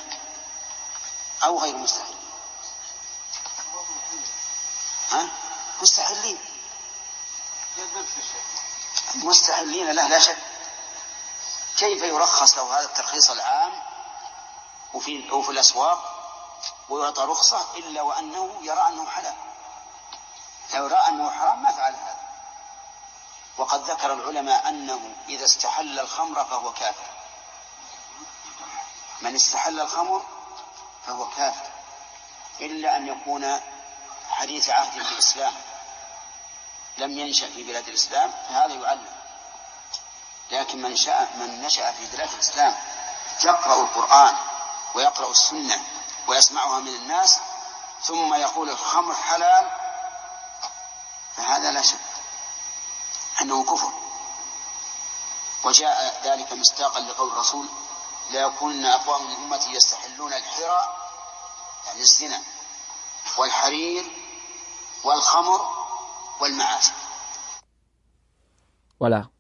أو غير مستحلين؟ مستحلين له لا شك. كيف يرخص له هذا الترخيص العام وفي الأسواق ويعطى رخصة إلا وأنه يرى أنه حلال؟ لو رأى أنه حرام ما فعل هذا. وقد ذكر العلماء أنه إذا استحل الخمر فهو كافر. من استحل الخمر فهو كافر إلا أن يكون حديث عهد بالإسلام لم ينشأ في بلاد الإسلام فهذا يعلم. لكن من نشأ في بلاد الإسلام يقرأ القرآن ويقرأ السنة ويسمعها من الناس ثم يقول الخمر حلال فهذا لا شك أنه كفر. وجاء ذلك مصداقا لقول الرسول لا يكون أقوام من أمتي يستحلون الحرى يعني الزنا والحرير والخمر والمعاصي. Voilà.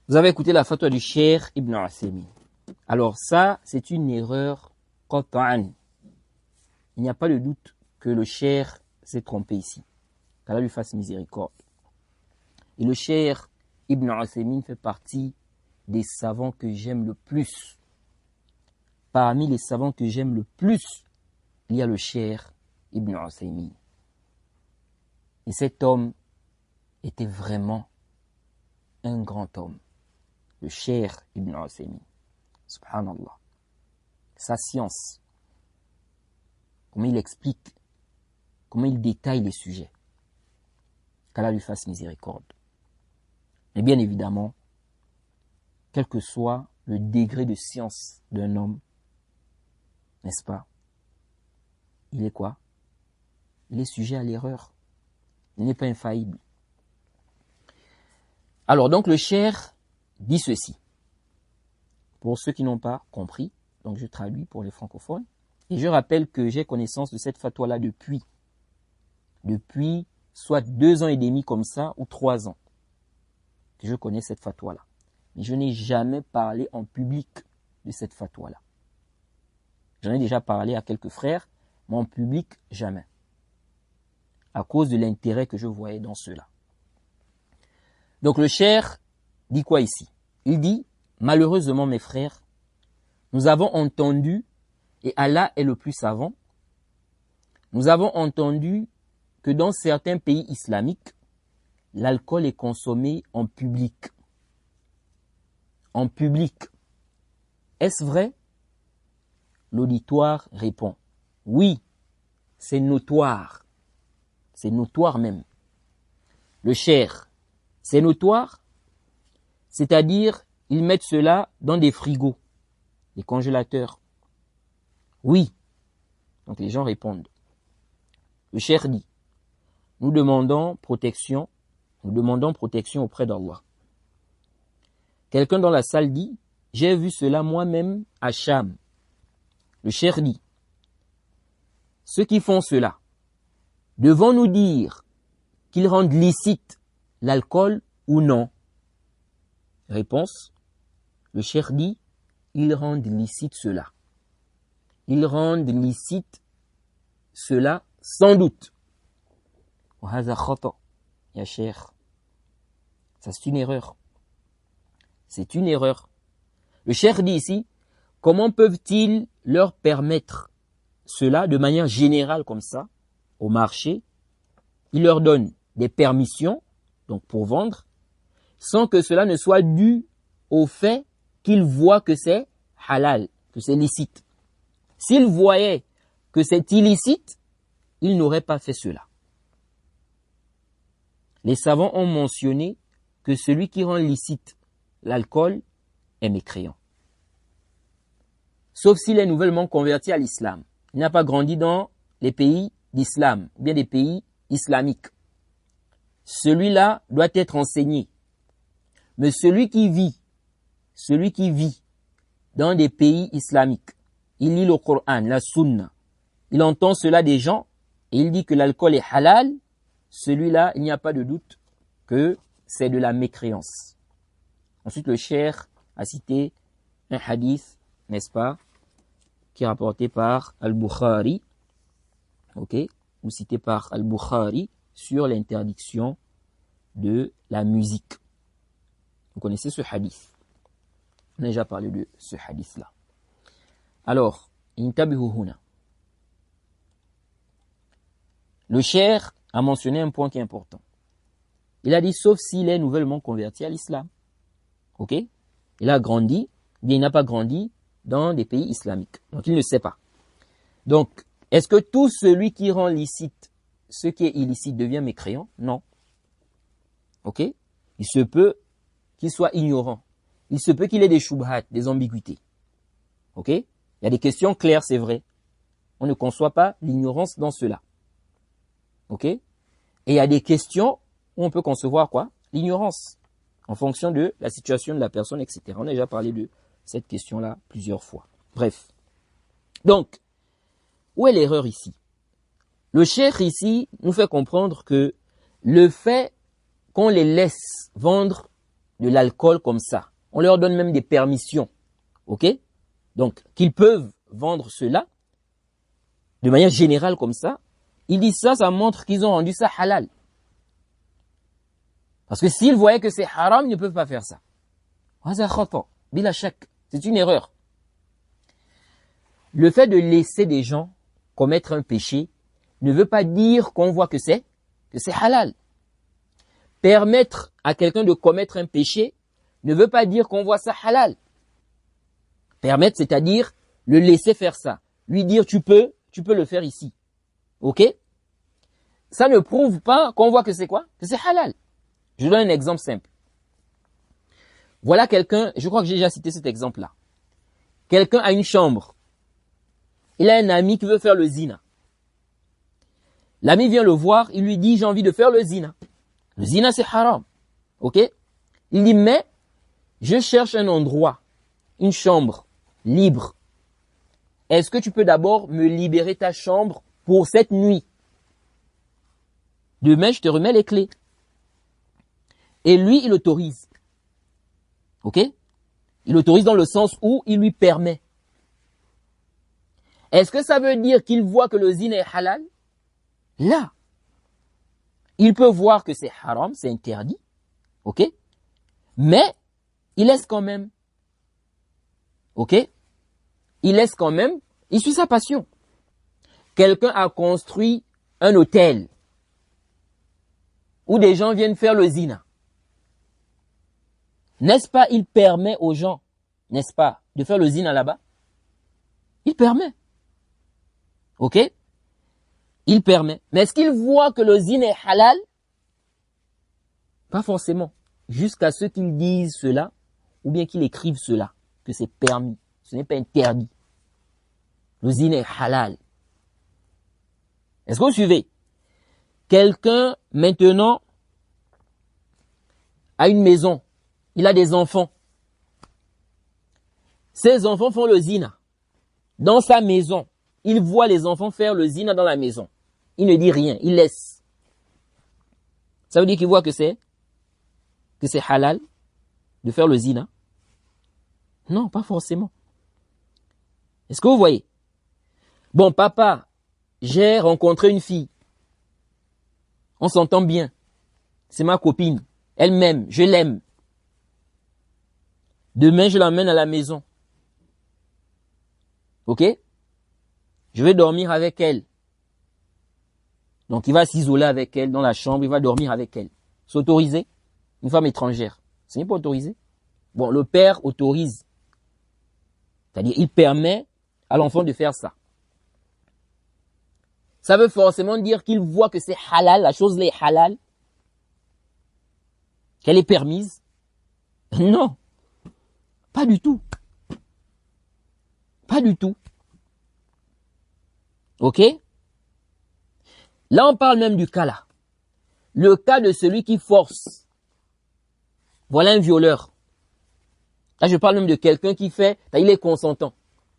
Vous avez écouté la fatwa du Cheikh Ibn Uthaymin. Alors ça, c'est une erreur qat'an. Il n'y a pas de doute que le Cheikh s'est trompé ici. Qu'Allah lui fasse miséricorde. Et le Cheikh Ibn Uthaymin fait partie des savants que j'aime le plus. Parmi les savants que j'aime le plus, il y a le Cheikh Ibn Uthaymin. Et cet homme était vraiment un grand homme. Le Cheikh Ibn Uthaymin. Subhanallah. Sa science. Comment il explique. Comment il détaille les sujets. Qu'Allah lui fasse miséricorde. Mais bien évidemment, quel que soit le degré de science d'un homme, n'est-ce pas? Il est quoi? Il est sujet à l'erreur. Il n'est pas infaillible. Alors donc le Cheikh dit ceci. Pour ceux qui n'ont pas compris, donc je traduis pour les francophones. Et je rappelle que j'ai connaissance de cette fatwa-là depuis soit 2 ans et demi comme ça, ou 3 ans. Que je connais cette fatwa-là. Mais je n'ai jamais parlé en public de cette fatwa-là. J'en ai déjà parlé à quelques frères, mais en public, jamais. À cause de l'intérêt que je voyais dans cela. Donc le cheikh dit quoi ici? Il dit, malheureusement mes frères, nous avons entendu, et Allah est le plus savant, nous avons entendu que dans certains pays islamiques, l'alcool est consommé en public. En public. Est-ce vrai? L'auditoire répond, oui, c'est notoire. C'est notoire même. Le cheikh, c'est notoire, c'est-à-dire, ils mettent cela dans des frigos, des congélateurs. Oui. Donc les gens répondent. Le cheikh dit, nous demandons protection auprès d'Allah. Quelqu'un dans la salle dit, j'ai vu cela moi-même à Cham. Le cheikh dit, ceux qui font cela, devons-nous dire qu'ils rendent licite l'alcool ou non? Réponse, le cheikh dit, ils rendent licite cela. Ils rendent licite cela sans doute. وهذا خطأ يا شيخ. Ça c'est une erreur. C'est une erreur. Le cheikh dit ici, comment peuvent-ils leur permettre cela de manière générale comme ça, au marché? Ils leur donnent des permissions, donc pour vendre, sans que cela ne soit dû au fait qu'ils voient que c'est halal, que c'est licite. S'ils voyaient que c'est illicite, ils n'auraient pas fait cela. Les savants ont mentionné que celui qui rend licite l'alcool est mécréant. Sauf s'il est nouvellement converti à l'islam. Il n'a pas grandi dans les pays d'islam, ou bien des pays islamiques. Celui-là doit être enseigné. Mais celui qui vit dans des pays islamiques, il lit le Coran, la Sunna, il entend cela des gens, et il dit que l'alcool est halal, celui-là, il n'y a pas de doute que c'est de la mécréance. Ensuite, le cheikh a cité un hadith, n'est-ce pas, qui est rapporté par Al-Bukhari, ou cité par Al-Bukhari, sur l'interdiction de la musique. Vous connaissez ce hadith. On a déjà parlé de ce hadith-là. Alors, intabihu huna. Le cheikh a mentionné un point qui est important. Il a dit, sauf s'il est nouvellement converti à l'islam. Ok? Il a grandi, bien il n'a pas grandi dans des pays islamiques. Donc il ne sait pas. Donc, est-ce que tout celui qui rend licite ce qui est illicite devient mécréant? Non. Ok? Il se peut qu'il soit ignorant. Il se peut qu'il ait des shubhat, des ambiguïtés. Ok? Il y a des questions claires, c'est vrai. On ne conçoit pas l'ignorance dans cela. Ok? Et il y a des questions où on peut concevoir quoi? L'ignorance. En fonction de la situation de la personne, etc. On a déjà parlé de cette question-là plusieurs fois. Bref. Donc, où est l'erreur ici? Le cheikh ici nous fait comprendre que le fait qu'on les laisse vendre de l'alcool comme ça, on leur donne même des permissions, ok? Donc, qu'ils peuvent vendre cela de manière générale comme ça, ils disent ça, ça montre qu'ils ont rendu ça halal. Parce que s'ils voyaient que c'est haram, ils ne peuvent pas faire ça. C'est une erreur. Le fait de laisser des gens commettre un péché ne veut pas dire qu'on voit que c'est halal. Permettre à quelqu'un de commettre un péché ne veut pas dire qu'on voit ça halal. Permettre, c'est-à-dire le laisser faire ça. Lui dire tu peux le faire ici. Ok? Ça ne prouve pas qu'on voit que c'est quoi? Que c'est halal. Je donne un exemple simple. Voilà quelqu'un, je crois que j'ai déjà cité cet exemple-là. Quelqu'un a une chambre. Il a un ami qui veut faire le zina. L'ami vient le voir, il lui dit j'ai envie de faire le zina. Le zina c'est haram. Ok? Il dit mais je cherche un endroit, une chambre libre. Est-ce que tu peux d'abord me libérer ta chambre pour cette nuit? Demain je te remets les clés. Et lui il autorise. Ok? Il autorise dans le sens où il lui permet. Est-ce que ça veut dire qu'il voit que le zina est halal? Là. Il peut voir que c'est haram, c'est interdit. Ok? Mais, il laisse quand même. Ok? Il laisse quand même, il suit sa passion. Quelqu'un a construit un hôtel où des gens viennent faire le zina. N'est-ce pas, il permet aux gens, n'est-ce pas, de faire le zina là-bas? Il permet. Ok? Il permet. Mais est-ce qu'il voit que le zina est halal? Pas forcément. Jusqu'à ce qu'ils disent cela, ou bien qu'ils écrivent cela, que c'est permis. Ce n'est pas interdit. Le zina est halal. Est-ce que vous suivez? Quelqu'un, maintenant, a une maison. Il a des enfants. Ces enfants font le zina. Dans sa maison. Il voit les enfants faire le zina dans la maison. Il ne dit rien. Il laisse. Ça veut dire qu'il voit que c'est halal de faire le zina? Non, pas forcément. Est-ce que vous voyez? Bon, papa, j'ai rencontré une fille. On s'entend bien. C'est ma copine. Elle m'aime. Je l'aime. Demain, je l'emmène à la maison. Ok? Je vais dormir avec elle. Donc, il va s'isoler avec elle dans la chambre. Il va dormir avec elle. C'est autorisé? Une femme étrangère. Ce n'est pas autorisé? Bon, le père autorise. C'est-à-dire, il permet à l'enfant de faire ça. Ça veut forcément dire qu'il voit que c'est halal, la chose là est halal, qu'elle est permise. Non, pas du tout. Pas du tout. Ok? Là, on parle même du cas là. Le cas de celui qui force. Voilà un violeur. Là, je parle même de quelqu'un qui fait, il est consentant.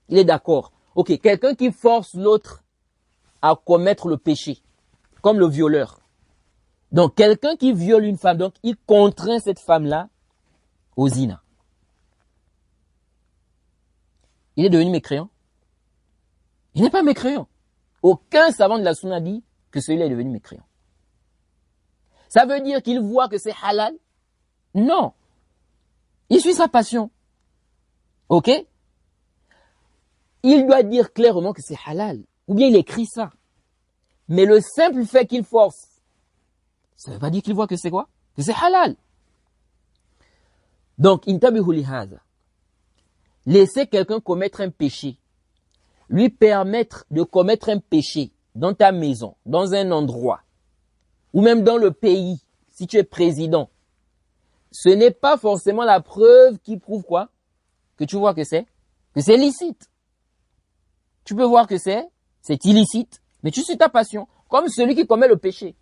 Il est d'accord. Ok, quelqu'un qui force l'autre à commettre le péché, comme le violeur. Donc, quelqu'un qui viole une femme, donc, il contraint cette femme-là au zina. Il est devenu mécréant? Il n'est pas mécréant. Aucun savant de la sunna dit que celui-là est devenu mécréant. Ça veut dire qu'il voit que c'est halal? Non. Il suit sa passion. Ok? Il doit dire clairement que c'est halal. Ou bien il écrit ça. Mais le simple fait qu'il force, ça ne veut pas dire qu'il voit que c'est quoi? Que c'est halal. Donc, intabihu li hadha. Laisser quelqu'un commettre un péché, lui permettre de commettre un péché dans ta maison, dans un endroit, ou même dans le pays, si tu es président, ce n'est pas forcément la preuve qui prouve quoi? Que tu vois que c'est licite. Tu peux voir que c'est illicite, mais tu suis ta passion. Comme celui qui commet le péché.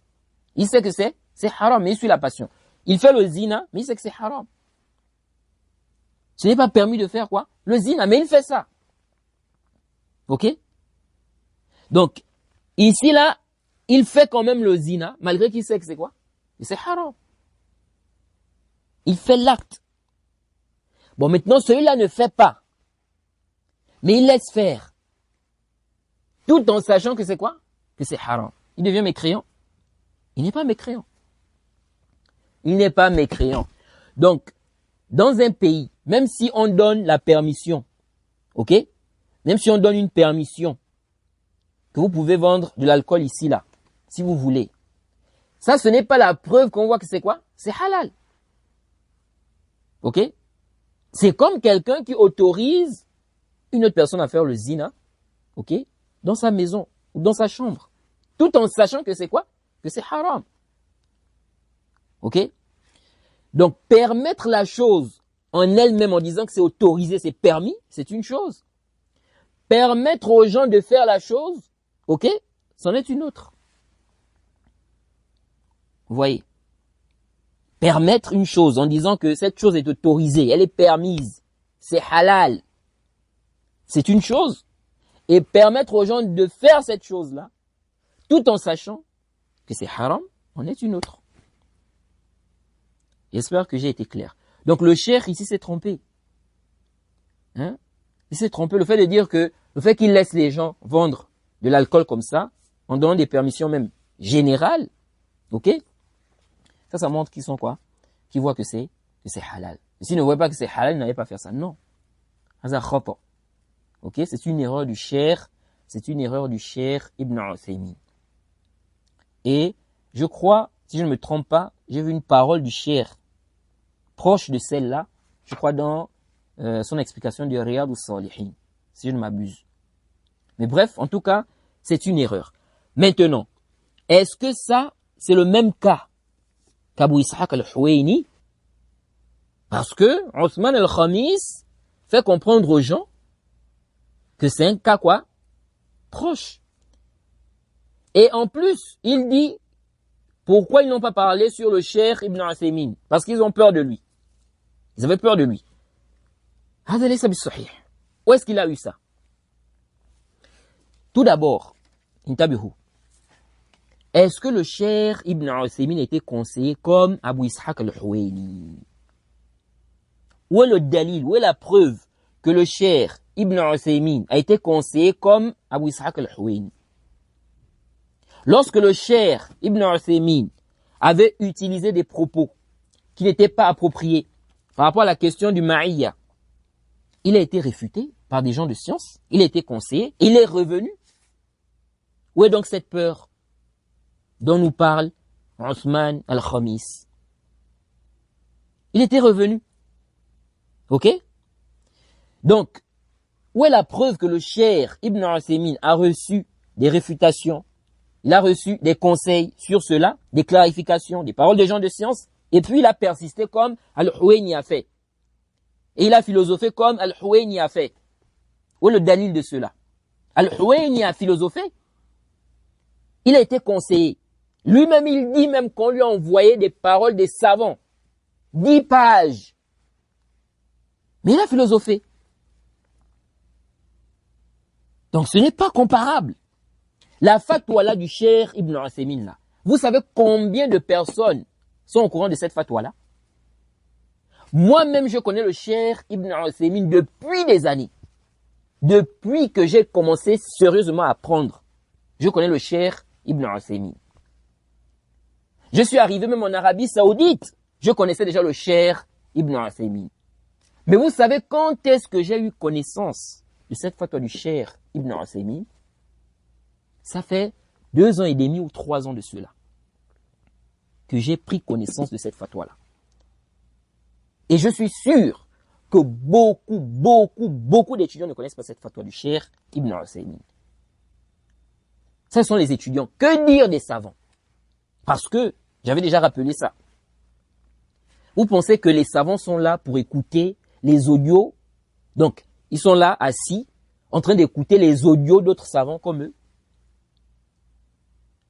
Il sait que c'est haram, mais il suit la passion. Il fait le zina, mais il sait que c'est haram. Ce n'est pas permis de faire quoi? Le zina, mais il fait ça. Ok? Donc, ici là, il fait quand même le zina, malgré qu'il sait que c'est quoi? Et c'est haram. Il fait l'acte. Bon, maintenant, celui-là ne fait pas. Mais il laisse faire. Tout en sachant que c'est quoi? Que c'est haram. Il devient mécréant. Il n'est pas mécréant. Il n'est pas mécréant. Donc, dans un pays, même si on donne la permission, ok? Même si on donne une permission, que vous pouvez vendre de l'alcool ici, là, si vous voulez. Ça, ce n'est pas la preuve qu'on voit que c'est quoi? C'est halal. Ok? C'est comme quelqu'un qui autorise une autre personne à faire le zina, ok? Dans sa maison, ou dans sa chambre. Tout en sachant que c'est quoi? Que c'est haram. Ok? Donc, permettre la chose en elle-même en disant que c'est autorisé, c'est permis, c'est une chose. Permettre aux gens de faire la chose, ok? C'en est une autre. Vous voyez? Permettre une chose en disant que cette chose est autorisée, elle est permise, c'est halal. C'est une chose. Et permettre aux gens de faire cette chose-là, tout en sachant que c'est haram, en est une autre. J'espère que j'ai été clair. Donc le cheikh ici s'est trompé. Hein? Il s'est trompé. Le fait de dire que le fait qu'ils laissent les gens vendre de l'alcool comme ça, en donnant des permissions même générales, ok? Ça montre qu'ils sont quoi? Qu'ils voient que c'est halal. Et s'ils ne voient pas que c'est halal, ils n'allaient pas faire ça. Non. Ok? C'est une erreur du cheikh Ibn Uthaymin. Et je crois, si je ne me trompe pas, j'ai vu une parole du cheikh proche de celle-là, je crois dans son explication du Riyad al-Salihin, si je ne m'abuse. Mais bref, en tout cas, c'est une erreur. Maintenant, est-ce que ça, c'est le même cas qu'Abu Ishaq al-Huwayni? Parce que Othman al-Khamis fait comprendre aux gens que c'est un cas quoi? Proche. Et en plus, il dit pourquoi ils n'ont pas parlé sur le cheikh Ibn Uthaymin? Parce qu'ils ont peur de lui. Ils avaient peur de lui. Où est-ce qu'il a eu ça? Tout d'abord, intabihu. Est-ce que le cheikh Ibn Uthaymin a été conseillé comme Abu Ishaq al-Huwayni? Où est le dalil, où est la preuve que le cheikh Ibn Uthaymin a été conseillé comme Abu Ishaq al-Huwayni? Lorsque le cheikh Ibn Uthaymin avait utilisé des propos qui n'étaient pas appropriés par rapport à la question du ma'iyya, il a été réfuté par des gens de science, il a été conseillé, il est revenu. Où est donc cette peur dont nous parle Othman al-Khamis? Il était revenu. Ok? Donc, où est la preuve que le cheikh Ibn Uthaymin a reçu des réfutations, il a reçu des conseils sur cela, des clarifications, des paroles des gens de science, et puis il a persisté comme Al-Huwayni a fait. Et il a philosophé comme Al-Huwayni a fait. Où est le dalil de cela? Al-Huwayni a philosophé. Il a été conseillé. Lui-même, il dit même qu'on lui a envoyé des paroles des savants. 10 pages. Mais il a philosophé. Donc ce n'est pas comparable. La fatwa là du cheikh Ibn Uthaymin là. Vous savez combien de personnes sont au courant de cette fatwa là? Moi-même, je connais le cheikh Ibn Uthaymin depuis des années. Depuis que j'ai commencé sérieusement à apprendre. Je connais le cheikh Ibn Uthaymin. Je suis arrivé même en Arabie Saoudite. Je connaissais déjà le cheikh Ibn Uthaymin. Mais vous savez quand est-ce que j'ai eu connaissance de cette fatwa du cheikh Ibn Uthaymin? Ça fait 2 ans et demi ou 3 ans de cela que j'ai pris connaissance de cette fatwa-là. Et je suis sûr que beaucoup d'étudiants ne connaissent pas cette fatwa du cheikh Ibn Uthaymin. Ce sont les étudiants. Que dire des savants? Parce que, j'avais déjà rappelé ça. Vous pensez que les savants sont là pour écouter les audios? Donc, ils sont là assis, en train d'écouter les audios d'autres savants comme eux?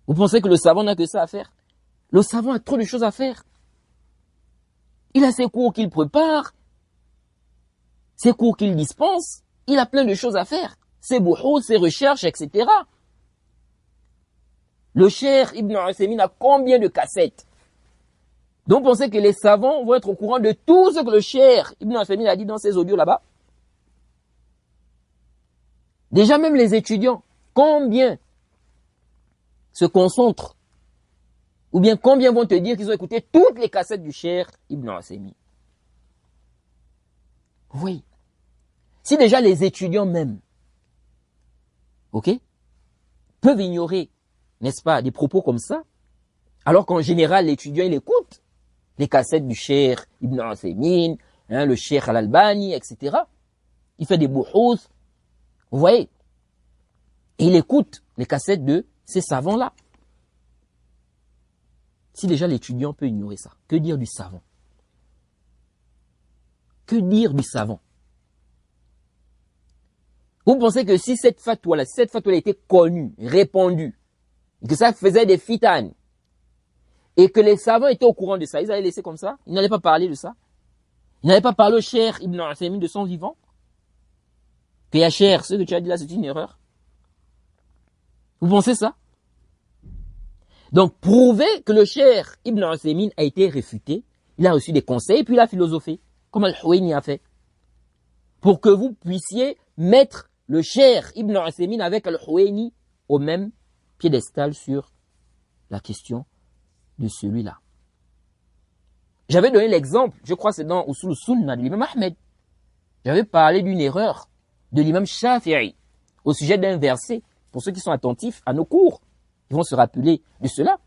Vous pensez que le savant n'a que ça à faire? Le savant a trop de choses à faire. Il a ses cours qu'il prépare, ses cours qu'il dispense, il a plein de choses à faire, ses bouhous, ses recherches, etc. Le cheikh Ibn Uthaymin a combien de cassettes? Donc, vous pensez que les savants vont être au courant de tout ce que le cheikh Ibn Uthaymin a dit dans ses audios là-bas? Déjà même les étudiants, combien se concentrent? Ou bien combien vont te dire qu'ils ont écouté toutes les cassettes du cheikh Ibn Uthaymin? Oui. Si déjà les étudiants même, ok, peuvent ignorer, n'est-ce pas, des propos comme ça, alors qu'en général l'étudiant il écoute les cassettes du cheikh Ibn Uthaymin, le cheikh Al-Albani, etc. Il fait des bouhous, vous voyez, et il écoute les cassettes de ces savants-là. Si déjà l'étudiant peut ignorer ça, que dire du savant? Que dire du savant? Vous pensez que si cette fatwa-là, était connue, répandue, et que ça faisait des fitanes, et que les savants étaient au courant de ça, ils allaient laisser comme ça? Ils n'allaient pas parler de ça? Ils n'allaient pas parler au cheikh Ibn Uthaymin de son vivant? Que ya cheikh, ce que tu as dit là, c'est une erreur? Vous pensez ça? Donc, prouver que le cheikh Ibn Uthaymin a été réfuté, il a reçu des conseils, puis il a philosophé, comme Al-Huwayni a fait, pour que vous puissiez mettre le Cheikh Ibn Uthaymin avec Al-Huwaini au même piédestal sur la question de celui-là. J'avais donné l'exemple, je crois que c'est dans Usul Sunnah de l'imam Ahmed. J'avais parlé d'une erreur de l'imam Shafi'i au sujet d'un verset. Pour ceux qui sont attentifs à nos cours, ils vont se rappeler de cela.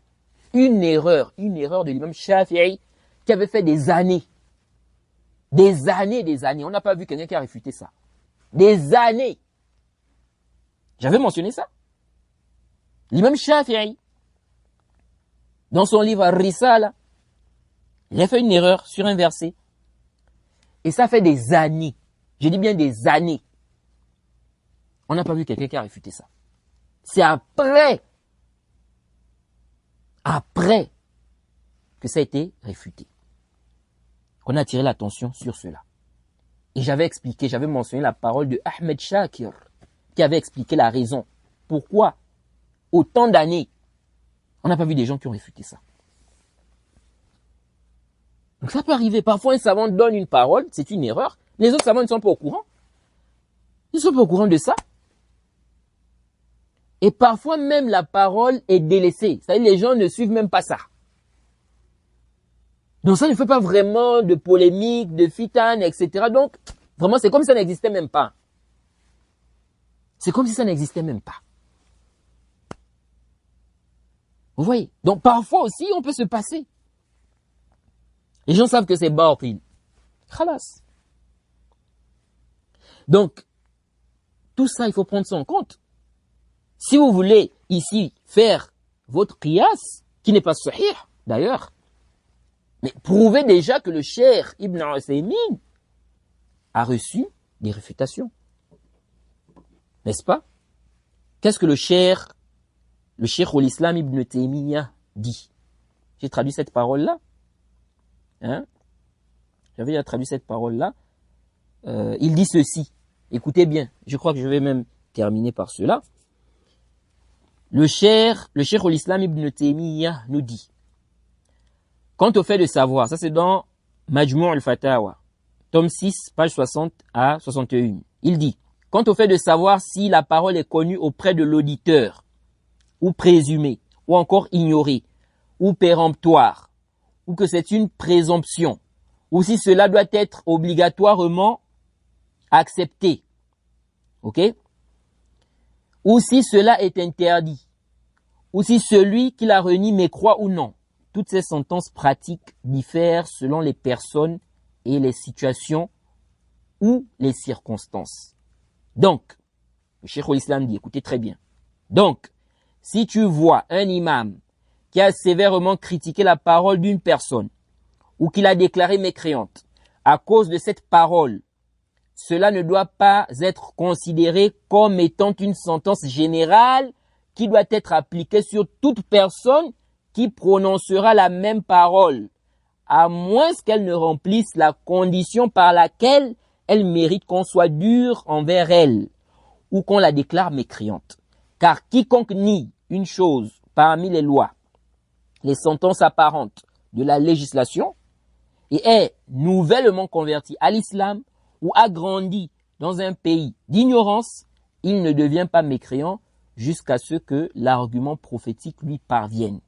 Une erreur de l'imam Shafi'i qui avait fait des années. On n'a pas vu quelqu'un qui a réfuté ça. Des années. J'avais mentionné ça. L'imam Shafi'i, dans son livre Ar-Risala, il a fait une erreur sur un verset. Et ça fait des années. Je dis bien des années. On n'a pas vu quelqu'un qui a réfuté ça. C'est après que ça a été réfuté, qu'on a attiré l'attention sur cela. Et j'avais mentionné la parole de Ahmed Shakir, qui avait expliqué la raison. Pourquoi, autant d'années, on n'a pas vu des gens qui ont réfuté ça. Donc ça peut arriver. Parfois, un savant donne une parole, c'est une erreur. Les autres savants ne sont pas au courant. Ils ne sont pas au courant de ça. Et parfois, même la parole est délaissée. C'est-à-dire les gens ne suivent même pas ça. Donc ça ne fait pas vraiment de polémique, de fitane, etc. Donc, vraiment, c'est comme si ça n'existait même pas. C'est comme si ça n'existait même pas. Vous voyez? Donc parfois aussi, on peut se passer. Les gens savent que c'est batil. Khalas. Donc, tout ça, il faut prendre ça en compte. Si vous voulez ici faire votre qiyas, qui n'est pas sahih d'ailleurs, mais prouvez déjà que le Cheikh Ibn Uthaymin a reçu des réfutations. N'est-ce pas? Qu'est-ce que le Cheikh al-Islam Ibn Taymiyyah dit? J'ai traduit cette parole-là. J'avais déjà traduit cette parole-là. Il dit ceci. Écoutez bien. Je crois que je vais même terminer par cela. Le Cheikh al-Islam Ibn Taymiyyah nous dit, quant au fait de savoir, ça c'est dans Majmou' al-Fatawa, tome 6, page 60 à 61. Il dit, quant au fait de savoir si la parole est connue auprès de l'auditeur, ou présumée, ou encore ignorée, ou péremptoire, ou que c'est une présomption, ou si cela doit être obligatoirement accepté, ok? Ou si cela est interdit, ou si celui qui la renie mécroit ou non. Toutes ces sentences pratiques diffèrent selon les personnes et les situations ou les circonstances. Donc, le Cheikh al-Islam dit, écoutez très bien. Donc, si tu vois un imam qui a sévèrement critiqué la parole d'une personne ou qui l'a déclarée mécréante à cause de cette parole, cela ne doit pas être considéré comme étant une sentence générale qui doit être appliquée sur toute personne qui prononcera la même parole, à moins qu'elle ne remplisse la condition par laquelle elle mérite qu'on soit dur envers elle ou qu'on la déclare mécréante. Car quiconque nie une chose parmi les lois, les sentences apparentes de la législation et est nouvellement converti à l'islam ou a grandi dans un pays d'ignorance, il ne devient pas mécréant jusqu'à ce que l'argument prophétique lui parvienne.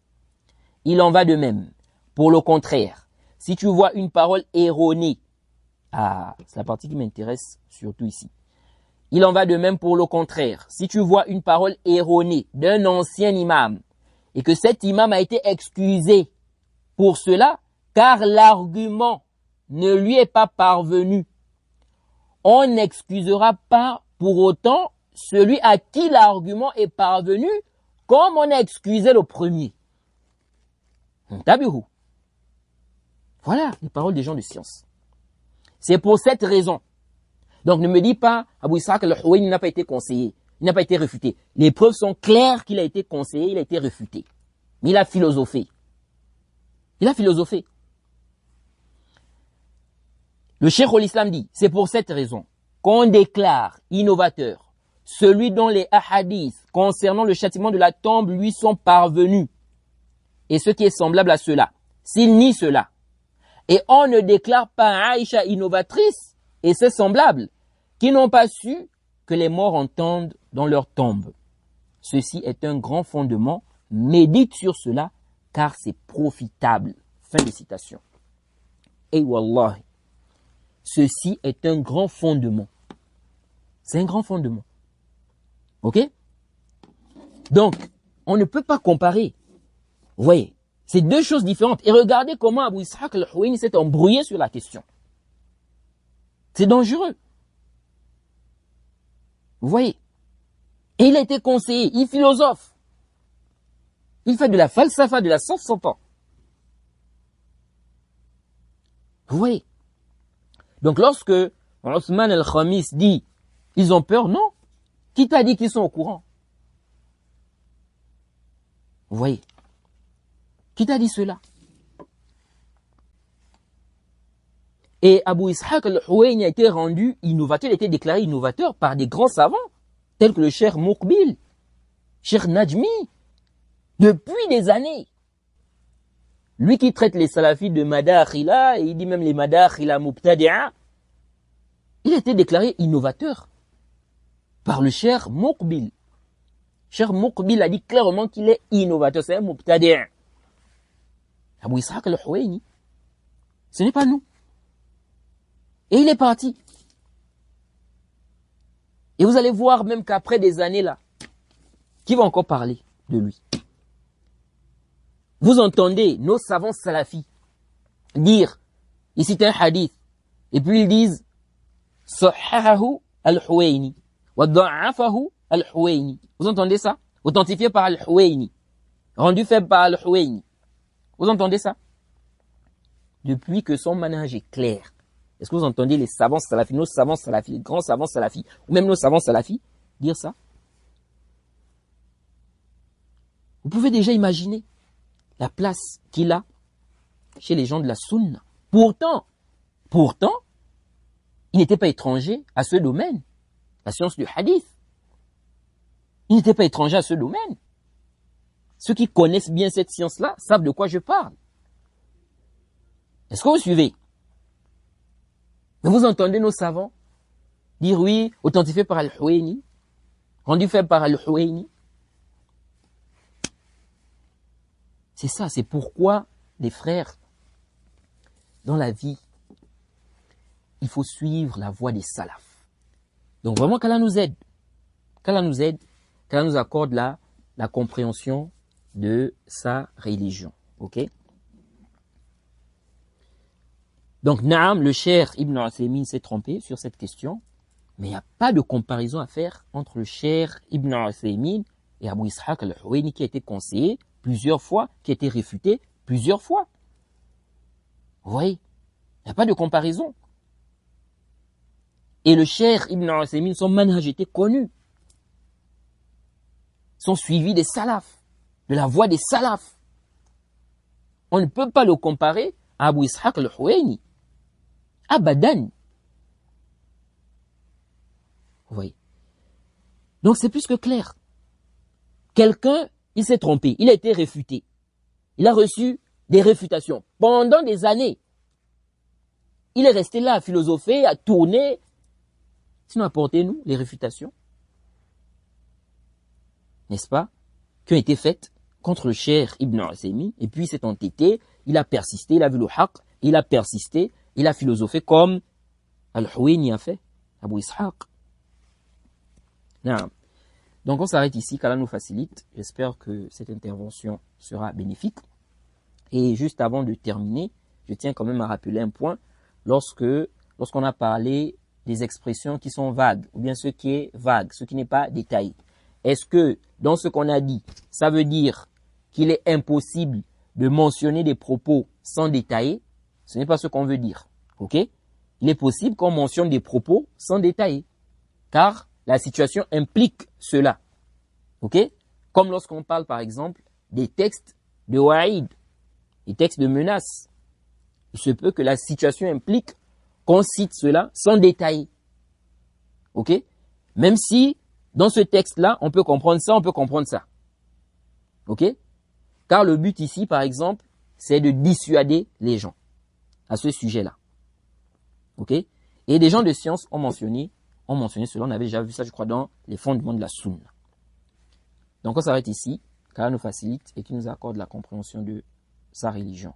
Il en va de même. Pour le contraire, si tu vois une parole erronée, c'est la partie qui m'intéresse surtout ici. Il en va de même pour le contraire. Si tu vois une parole erronée d'un ancien imam et que cet imam a été excusé pour cela, car l'argument ne lui est pas parvenu, on n'excusera pas pour autant celui à qui l'argument est parvenu, comme on a excusé le premier. Voilà les paroles des gens de science. C'est pour cette raison. Donc ne me dis pas, Abu Ishaq al-Huwaini n'a pas été conseillé, il n'a pas été réfuté. Les preuves sont claires qu'il a été conseillé, il a été réfuté. Mais il a philosophé. Il a philosophé. Le Cheikh al-Islam dit, c'est pour cette raison qu'on déclare innovateur celui dont les hadiths concernant le châtiment de la tombe lui sont parvenus et ce qui est semblable à cela. S'il nie cela, et on ne déclare pas Aïcha innovatrice et ses semblables qui n'ont pas su que les morts entendent dans leur tombe. Ceci est un grand fondement. Médite sur cela, car c'est profitable. Fin de citation. Et wallah, ceci est un grand fondement. C'est un grand fondement. Ok? Donc, on ne peut pas comparer. Vous voyez, c'est deux choses différentes. Et regardez comment Abu Ishaq al-Huwaini s'est embrouillé sur la question. C'est dangereux. Vous voyez? Et il a été conseillé, il philosophe. Il fait de la falsafa, de la science sans temps. Vous voyez? Donc lorsque Othman al-Khamis dit, ils ont peur, non. Qui t'a dit qu'ils sont au courant? Vous voyez? Qui t'a dit cela? Et Abu Ishaq al-Huwaini a été rendu innovateur, il a été déclaré innovateur par des grands savants, tels que le Cheikh Muqbil, Cheikh Najmi, depuis des années. Lui qui traite les salafis de Madakhila, et il dit même les Madakhila Mubtadi'a, il a été déclaré innovateur par le Cheikh Muqbil. Cheikh Muqbil a dit clairement qu'il est innovateur, c'est un Mubtadi'a. Abu Ishaq al-Huwaini, ce n'est pas nous. Et il est parti. Et vous allez voir même qu'après des années là, qui va encore parler de lui? Vous entendez nos savants salafis dire, ils citent un hadith, et puis ils disent, Sahahahu al-Huwaini, wa da'afahu al-Huwaini. Vous entendez ça? Authentifié par al-Huwaini, rendu faible par al-Huwaini. Vous entendez ça? Depuis que son manhaj est clair, est-ce que vous entendez les savants salafis, nos savants salafis, les grands savants salafis, ou même nos savants salafis, dire ça? Vous pouvez déjà imaginer la place qu'il a chez les gens de la Sunna. Pourtant, il n'était pas étranger à ce domaine, la science du hadith. Il n'était pas étranger à ce domaine. Ceux qui connaissent bien cette science-là savent de quoi je parle. Est-ce que vous suivez? Mais vous entendez nos savants dire oui, authentifié par al-Huwaini, rendu faible par al-Huwaini. C'est ça, c'est pourquoi, les frères, dans la vie, il faut suivre la voie des salafs. Donc vraiment qu'Allah nous aide. Qu'Allah nous aide, qu'Allah nous accorde la compréhension de sa religion. Ok? Donc, Naam, le Cheikh Ibn Uthaymin s'est trompé sur cette question, mais il n'y a pas de comparaison à faire entre le Cheikh Ibn Uthaymin et Abu Ishaq al-Huwaini qui a été conseillé plusieurs fois, qui a été réfuté plusieurs fois. Vous voyez? Il n'y a pas de comparaison. Et le Cheikh Ibn Uthaymin, son manhaj était connu. Son suivi des salafs, de la voie des salafs. On ne peut pas le comparer à Abu Ishaq al-Huwaini. Abadan. Vous voyez? Donc c'est plus que clair. Quelqu'un, il s'est trompé, il a été réfuté. Il a reçu des réfutations pendant des années. Il est resté là à philosopher, à tourner. Sinon, apportez-nous les réfutations. N'est-ce pas? Qui ont été faites contre le Cheikh Ibn Uthaymin. Et puis il s'est entêté, il a persisté, il a vu le haqq, il a persisté, il a philosophé comme al-Huwaini a fait, Abu Ishaq. Non. Donc on s'arrête ici, qu'Allah nous facilite. J'espère que cette intervention sera bénéfique. Et juste avant de terminer, je tiens quand même à rappeler un point. Lorsqu'on a parlé des expressions qui sont vagues, ou bien ce qui est vague, ce qui n'est pas détaillé. Est-ce que dans ce qu'on a dit, ça veut dire qu'il est impossible de mentionner des propos sans détailler? Ce n'est pas ce qu'on veut dire. Ok? Il est possible qu'on mentionne des propos sans détailler. Car la situation implique cela. Ok? Comme lorsqu'on parle par exemple des textes de wa'id, des textes de menaces. Il se peut que la situation implique qu'on cite cela sans détailler. Ok? Même si dans ce texte-là, on peut comprendre ça, on peut comprendre ça. Ok? Car le but ici, par exemple, c'est de dissuader les gens à ce sujet-là. Ok? Et des gens de science ont mentionné ont mentionné cela. On avait déjà vu ça, je crois, dans les fondements de la Sunna. Donc on s'arrête ici, qu'Allah nous facilite et qu'il nous accorde la compréhension de sa religion.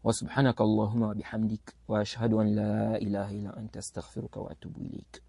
Wa subhanaka Allahumma wa bihamdik wa ashhadu an la ilaha illa anta astaghfiruka wa atubu ilayk.